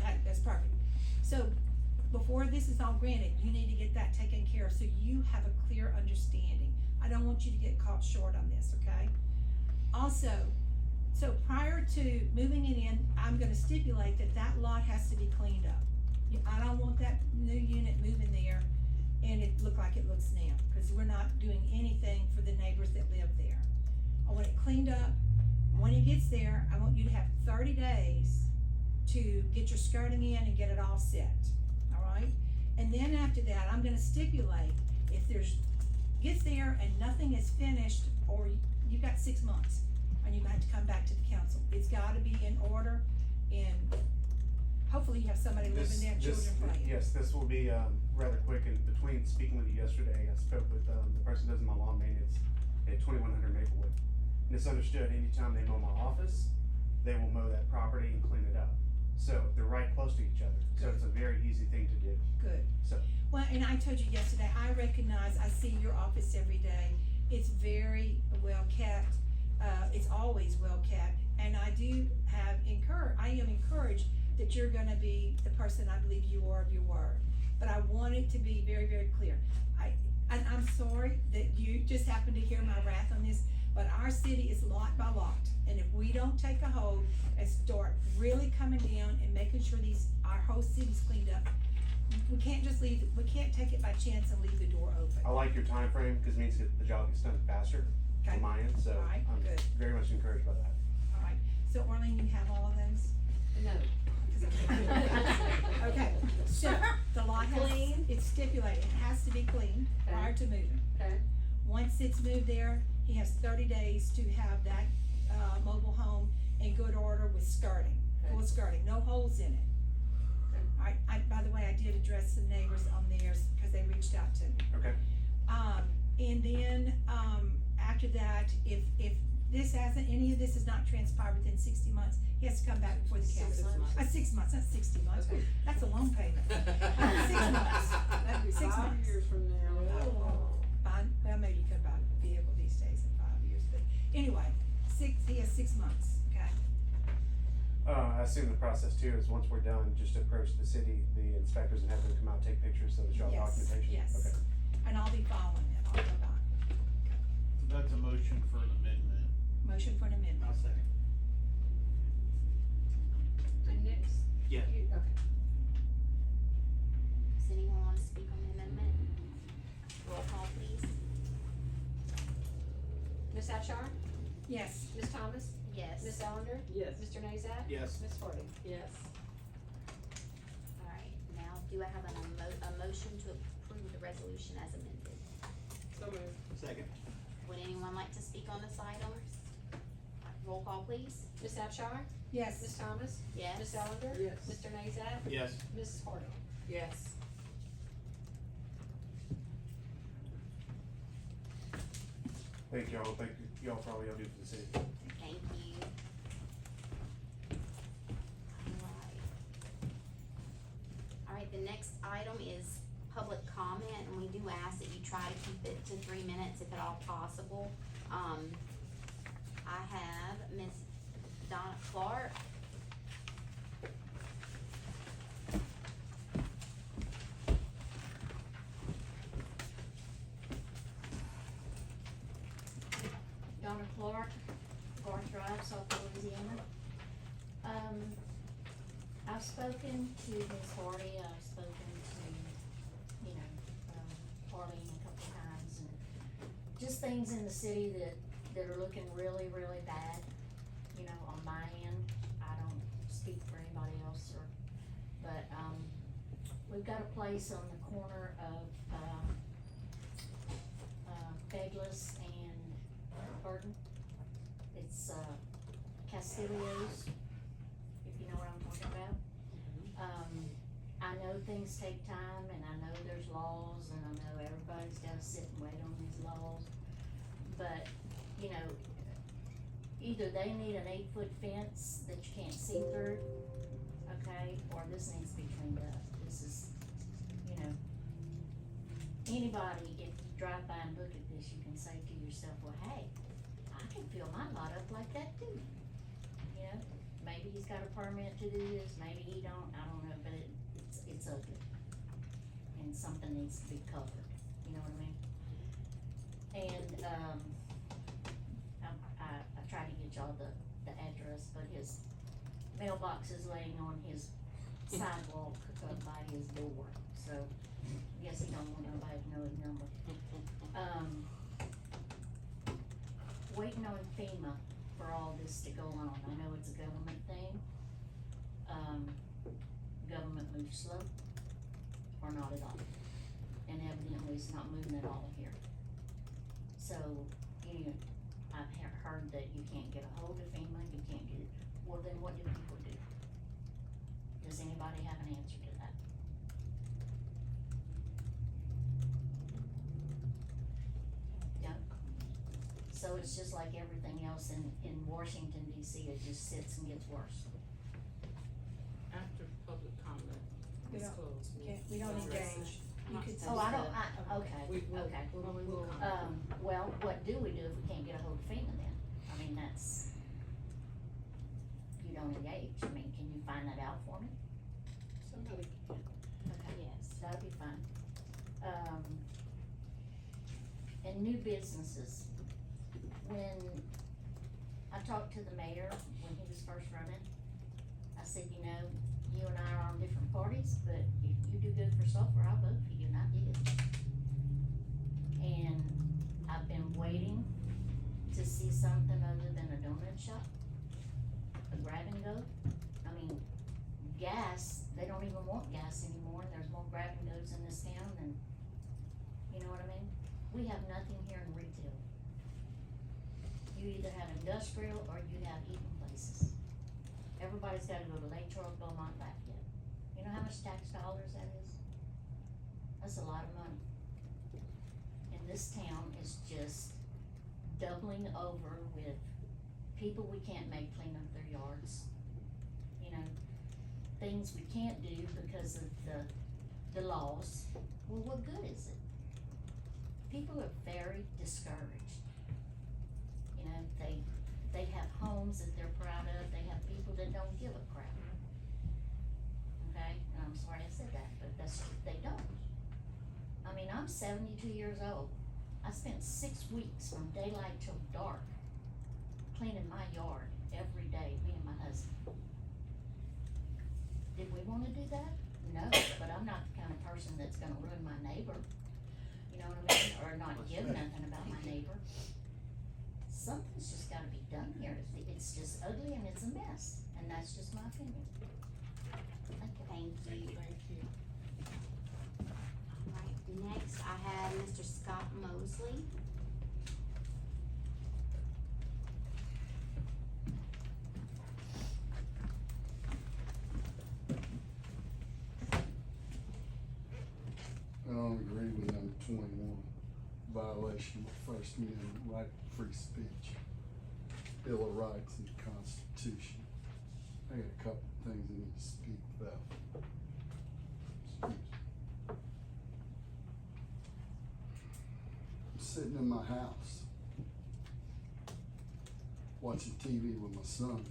Okay, that's perfect. So, before this is all granted, you need to get that taken care of, so you have a clear understanding. I don't want you to get caught short on this, okay? Also, so prior to moving it in, I'm gonna stipulate that that lot has to be cleaned up. I don't want that new unit moving there and it look like it looks now, cause we're not doing anything for the neighbors that live there. I want it cleaned up. When it gets there, I want you to have 30 days to get your skirting in and get it all set, alright? And then after that, I'm gonna stipulate, if gets there and nothing is finished, or you've got 6 months, and you're gonna have to come back to the council. It's gotta be in order, and hopefully you have somebody living there and children playing. Yes, this will be, rather quick, and between speaking with you yesterday, I spoke with, the person who does my lawn maintenance at 2100 Maplewood. And it's understood, anytime they mow my office, they will mow that property and clean it up. So they're right close to each other, so it's a very easy thing to do. Good. So, Well, and I told you yesterday, I recognize, I see your office every day, it's very well kept, it's always well kept, and I am encouraged that you're gonna be the person I believe you are of your word. But I want it to be very, very clear. I'm sorry that you just happened to hear my wrath on this, but our city is lot by lot, and if we don't take a hold and start really coming down and making sure our whole city's cleaned up, we can't just we can't take it by chance and leave the door open. I like your time frame because it means that the job gets done faster Okay. on my end, so Alright, I'm good. very much encouraged by that. Alright, so Orlean, you have all of those? No. Okay, so the lot Clean? it's stipulated, it has to be cleaned prior to moving. Okay. Once it's moved there, he has 30 days to have that, mobile home in good order with skirting, full skirting, no holes in it. By the way, I did address some neighbors on theirs, cause they reached out to me. Okay. And then, after that, if any of this has not transpired within 60 months, he has to come back before the council. 6 months, not 60 months, that's a loan payment. 6 months. That'd be 6 5 months. years from now. Well, maybe you could buy a vehicle these days in 5 years, but anyway, he has 6 months, okay? I assume the process too is once we're done, just approach the city, the inspectors, and have them come out, take pictures so that you have Yes, documentation? yes. Okay. And I'll be following it, I'll go back. That's a motion for an amendment. Motion for an amendment. I'll second. And next? Yeah. Okay. Does anyone wanna speak on the amendment? Roll call, please. Ms. Abchar? Yes. Ms. Thomas? Yes. Ms. Ellender? Yes. Mr. Nazat? Yes. Ms. Hardy? Yes. Do I have a motion to approve the resolution as amended? So moved. Second. Would anyone like to speak on this item? Roll call, please. Ms. Abchar? Yes. Ms. Thomas? Yes. Ms. Ellender? Yes. Mr. Nazat? Yes. Mrs. Harder? Yes. Thank y'all, thank y'all for all y'all do for the city. Thank you. Alright, the next item is public comment, and we do ask that you try to keep it to 3 minutes if at all possible. I have Miss Donna Clark. Donna Clark, Garth Drive, Sulphur, Louisiana. I've spoken to Ms. Hardy, I've spoken to, Harlene a couple times, and just things in the city that are looking really, really bad, on my end. I don't speak for anybody else, but, we've got a place on the corner of, Begless and Burton. It's, Castillo's, if you know what I'm talking about. I know things take time, and I know there's laws, and I know everybody's gotta sit and wait on these laws. But, either they need an 8-foot fence that you can't see through, okay, or this needs to be cleaned up. This is, anybody, if you drive by and look at this, you can say to yourself, well, hey, I can fill my lot up like that too. Maybe he's got a permit to do this, maybe he don't, I don't know, but it's ugly. And something needs to be covered, you know what I mean? And, I tried to get y'all the address, but his mailbox is laying on his sidewalk up by his door, so I guess he don't want nobody to know his number. Waiting on FEMA for all this to go on. I know it's a government thing. Government moves slow, or not at all. And evidently it's not moving at all here. So, I've heard that you can't get a hold of FEMA, you can't get it. Well, then what do people do? Does anybody have an answer to that? Yeah. So it's just like everything else in Washington DC, it just sits and gets worse. After public comment We is don't- closed. We don't engage. You could Oh, I don't, say- okay, We will- okay. we will comment. Well, what do we do if we can't get a hold of FEMA then? I mean, you don't engage, I mean, can you find that out for me? Somebody can. Okay, yes, that'd be fine. And new businesses, when I talked to the mayor, when he was first running, I said, you and I are on different parties, but if you do good for Sulphur, I'll vote for you, and I did. And I've been waiting to see something other than a donut shop, a grab and go. I mean, gas, they don't even want gas anymore, and there's more grab and goes in this town than, you know what I mean? We have nothing here in retail. You either have industrial or you have eating places. Everybody's gotta go to Lake Charles, Beaumont, Lafayette. You know how much tax dollars that is? That's a lot of money. And this town is just doubling over with people we can't make clean up their yards. Things we can't do because of the laws. Well, what good is it? People are very discouraged. They have homes that they're proud of, they have people that don't give a crap. Okay, and I'm sorry I said that, but they don't. I mean, I'm 72 years old. I spent 6 weeks from daylight till dark cleaning my yard every day, me and my husband. Did we wanna do that? No, but I'm not the kind of person that's gonna ruin my neighbor. You know what I mean? Or not give nothing about my neighbor. Something's just gotta be done here. It's just ugly and it's a mess, and that's just my opinion. Thank you. Thank you. Thank you. I have Mr. Scott Mosley. I don't agree with number 21, violation of First Amendment right to free speech, Bill of Rights and the Constitution. I got a couple of things I need to speak about. Excuse me. I'm sitting in my house, watching TV with my son.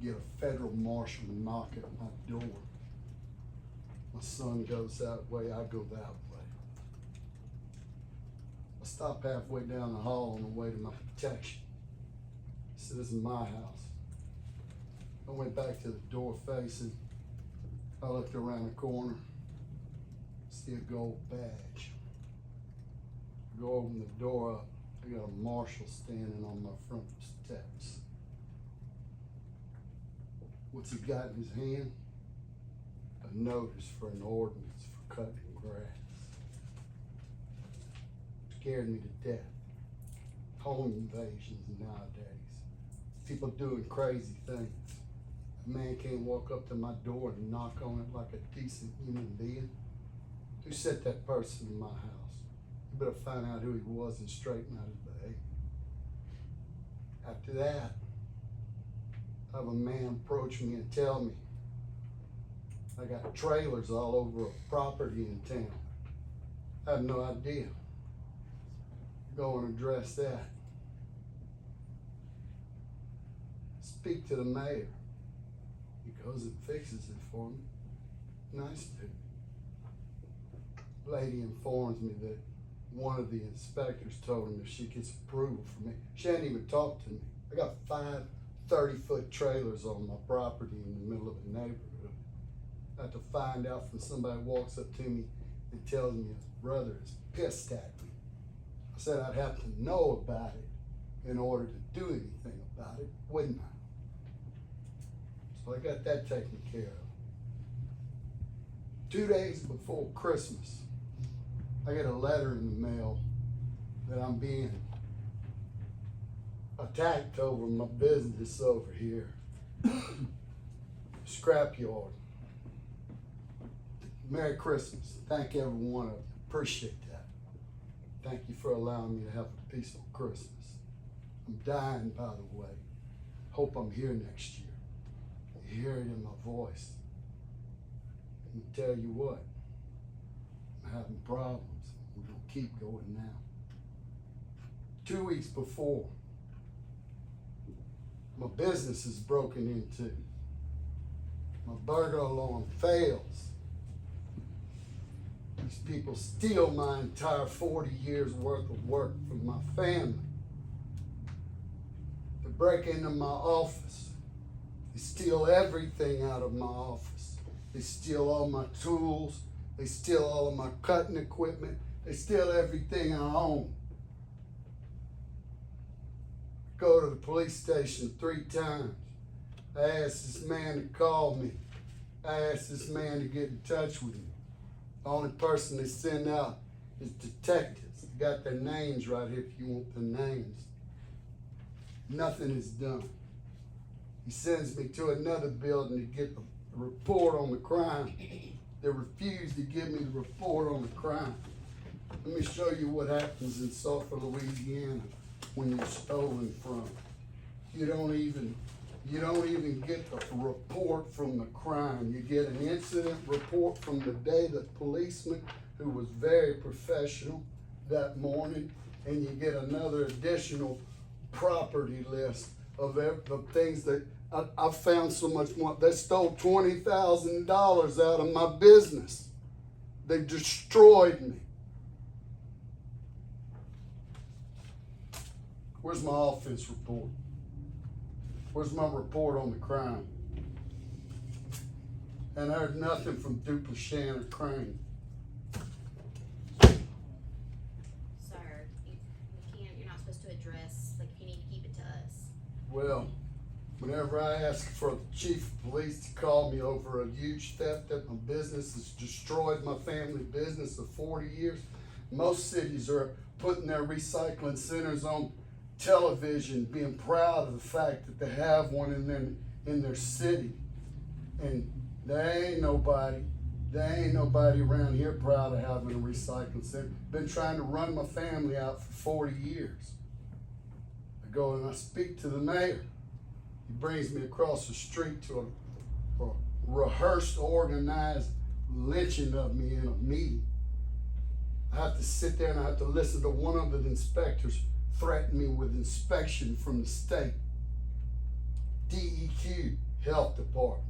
Get a federal marshal to knock at my door. My son goes that way, I go that way. I stop halfway down the hall on the way to my protection. I said, this is my house. I went back to the door facing. I looked around the corner, see a gold badge. I go open the door up, I got a marshal standing on my front steps. What's he got in his hand? A notice for an ordinance for cutting grass. Scared me to death. Home invasions nowadays. People doing crazy things. A man can't walk up to my door and knock on it like a decent human being. Who sent that person in my house? You better find out who he was and straighten out his behavior. After that, I have a man approach me and tell me I got trailers all over a property in town. I have no idea. Go and address that. Speak to the mayor. He goes and fixes it for me. Nice dude. Lady informs me that one of the inspectors told him if she gets approval from me. She hadn't even talked to me. I got 5 30-foot trailers on my property in the middle of a neighborhood. I have to find out from somebody who walks up to me and tells me his brother is pissed at me. I said I'd have to know about it in order to do anything about it, wouldn't I? So I got that taken care of. 2 days before Christmas, I get a letter in the mail that I'm being attacked over my business over here. Scrapyard. Merry Christmas. Thank every one of you. Appreciate that. Thank you for allowing me to have a peaceful Christmas. I'm dying, by the way. Hope I'm here next year. You hear it in my voice. And tell you what, I'm having problems. We're gonna keep going now. 2 weeks before, my business is broken into. My burglar alarm fails. These people steal my entire 40 years worth of work from my family. They break into my office. They steal everything out of my office. They steal all my tools. They steal all of my cutting equipment. They steal everything I own. Go to the police station 3 times. I asked this man to call me. I asked this man to get in touch with me. The only person they send out is detectives. I got their names right here if you want the names. Nothing is done. He sends me to another building to get the report on the crime. They refuse to give me the report on the crime. Let me show you what happens in Sulphur, Louisiana when you're stolen from. You don't even get the report from the crime. You get an incident report from the day the policeman, who was very professional that morning, and you get another additional property list of the things that I found so much more. They stole $20,000 out of my business. They destroyed me. Where's my offense report? Where's my report on the crime? And I heard nothing from Duplichan or Crane. Sir, you're not supposed to address, like, you need to keep it to us. Well, whenever where I asked for the chief of police to call me over a huge theft that my business has destroyed my family business of 40 years. Most cities are putting their recycling centers on television, being proud of the fact that they have one in their city. And there ain't nobody around here proud of having a recycling center. Been trying to run my family out for 40 years. I go and I speak to the mayor. He brings me across the street to a rehearsed, organized lynching of me in a meeting. I have to sit there and I have to listen to one of the inspectors threaten me with inspection from the state. DEQ, Health Department.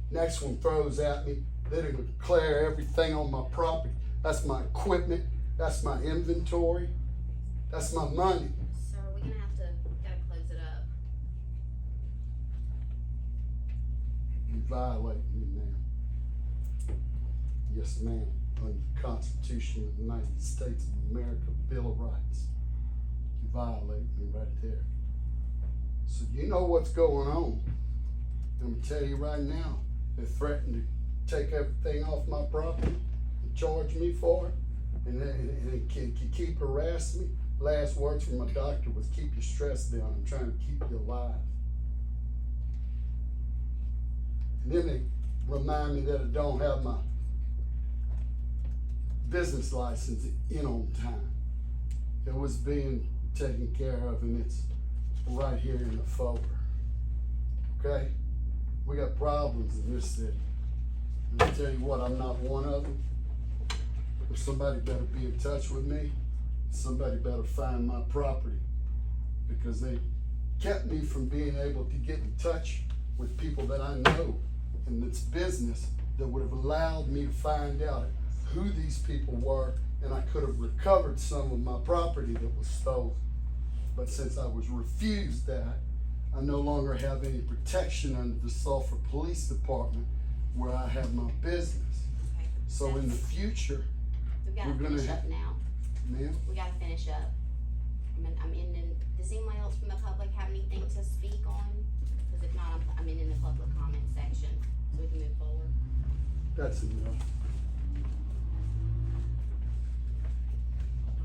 Next one throws at me, they're gonna declare everything on my property. That's my equipment, that's my inventory, that's my money. Sir, we're gonna have to, gotta close it up. You violate me, ma'am. Yes, ma'am, under the Constitution of the United States of America, Bill of Rights. You violate me right there. So you know what's going on. I'm gonna tell you right now, they threatened to take everything off my property and charge me for it, and can keep harassing me. Last words from my doctor was, keep your stress down. I'm trying to keep you alive. And then they remind me that I don't have my business license in on time. It was being taken care of, and it's right here in the folder. Okay? We got problems in this city. And I tell you what, I'm not one of them. If somebody better be in touch with me, somebody better find my property, because they kept me from being able to get in touch with people that I know in this business that would have allowed me to find out who these people were, and I could have recovered some of my property that was stolen. But since I was refused that, I no longer have any protection under the Sulphur Police Department where I have my business. Okay. So in the future, We've gotta we're gonna finish up now. Ma'am? We gotta finish up. I'm ending, does anyone else from the public have anything to speak on? Cause if not, I'm ending the public comment section, so we can move forward. That's enough.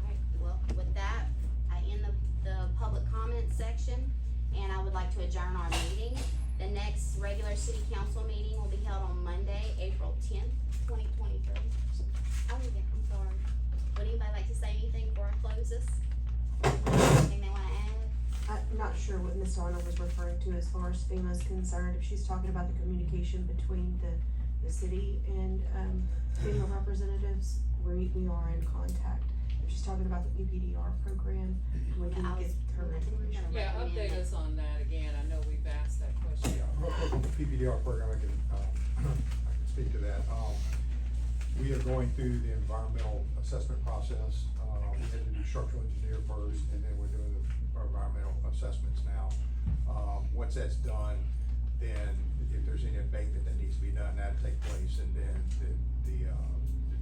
Alright, well, with that, I end the public comment section, and I would like to adjourn our meeting. The next regular city council meeting will be held on Monday, April 10th, 2023. Oh, yeah, I'm sorry. Would anybody like to say anything before I close this? Anything they wanna add? I'm not sure what Ms. Arnold was referring to as far as FEMA is concerned, if she's talking about the communication between the city and, FEMA representatives, we are in contact. If she's talking about the PPDR program, we can get her information. Yeah, update us on that again, I know we've asked that question. PPDR program, I can speak to that. We are going through the environmental assessment process. We had to do structural engineer first, and then we're doing the environmental assessments now. Once that's done, then if there's any abatement that needs to be done, that'll take place, and then the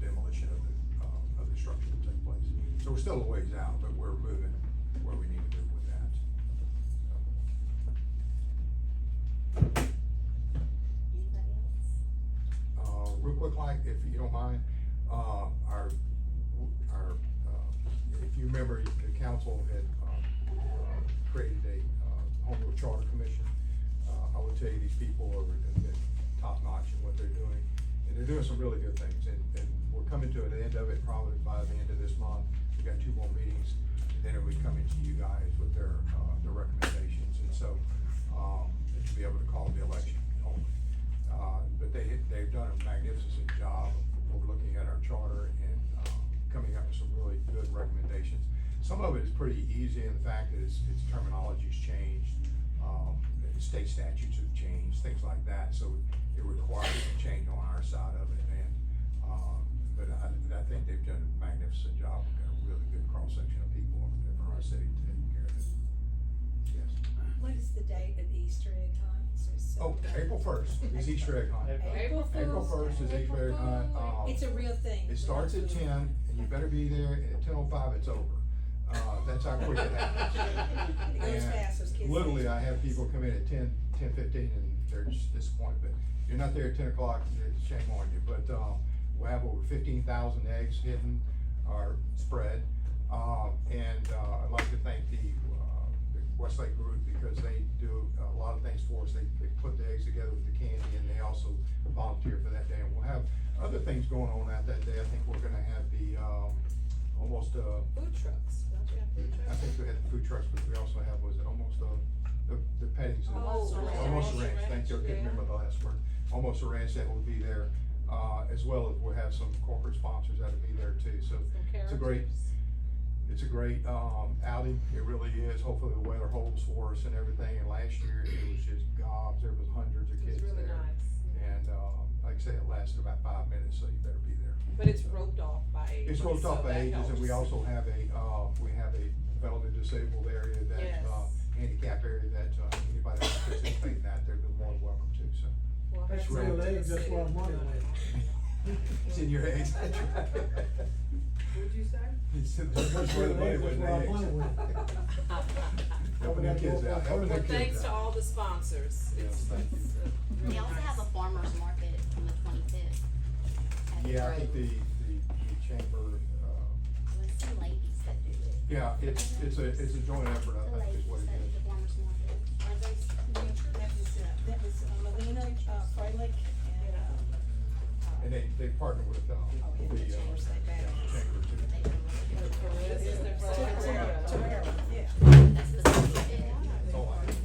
demolition of the structure will take place. So we're still a ways out, but we're moving where we need to move with that. Anybody else? Real quick, Mike, if you don't mind, if you remember, the council had created a home rule charter commission. I will tell you, these people are top notch in what they're doing, and they're doing some really good things. And we're coming to an end of it probably by the end of this month. We've got 2 more meetings, and then it'll be coming to you guys with their recommendations. And so to be able to call the election only. But they've done a magnificent job of looking at our charter and coming up with some really good recommendations. Some of it is pretty easy in the fact that its terminology's changed, state statutes have changed, things like that. So it requires a change on our side of it. And but I think they've done a magnificent job. We've got a really good cross section of people from our city taking care of it. Yes. What is the date of the Easter egg hunt? Oh, April 1st is Easter egg hunt. April 1st is Easter egg hunt. It's a real thing. It starts at 10, and you better be there, and at 10:05 it's over. That's how quick it happens. It goes And fast, those kids. literally, I have people come in at 10:15 and they're just disappointed, but you're not there at 10 o'clock, shame on you, but, we'll have over 15,000 eggs hidden or spread. I'd like to thank the Westlake group because they do a lot of things for us. They put the eggs together with the candy and they also volunteer for that day. And we'll have other things going on that day. I think we're gonna have the, almost, Food trucks, don't you have food trucks? I think we had the food trucks, but we also have, was it almost, the pettings? Almost a ranch. Almost a ranch, thank you, I couldn't Yeah. remember the last word. Almost a ranch that will be there, as well as we'll have some corporate sponsors that'll be there too, so it's a great, outing, it really is. Hopefully the weather holds for us and everything, and last year it was just gobs, there was hundreds of kids It's really there. nice. And, like I say, it lasted about 5 minutes, so you better be there. But it's roped off by ages. It's roped off so by that ages, and we helps. also have a development disabled area that, Yes. handicap area that, anybody that wants to participate in that, they're more than welcome to, so. We'll That's have real some to eggs, the that's city. where I'm wondering. It's in your eggs, that's right. What'd you say? It's in That's where real the money eggs, was that's in where I'm the eggs. wondering with. Helping them kids out, helping Well, them kids thanks to out. all the sponsors. Yes, It's, thank you. it's, really We also have a nice. farmer's market on the 25th. Yeah, I think the chamber, There's some ladies that do it. yeah, it's a joint effort, The I think, is ladies what it that do is. the farmer's market. Are those? That was Melina, Freilich and, And they partner with, the Chamber State Bank. chamber too. Perez is their Terrell, secretary. Terrell, yeah. That's the same thing. That's all I have.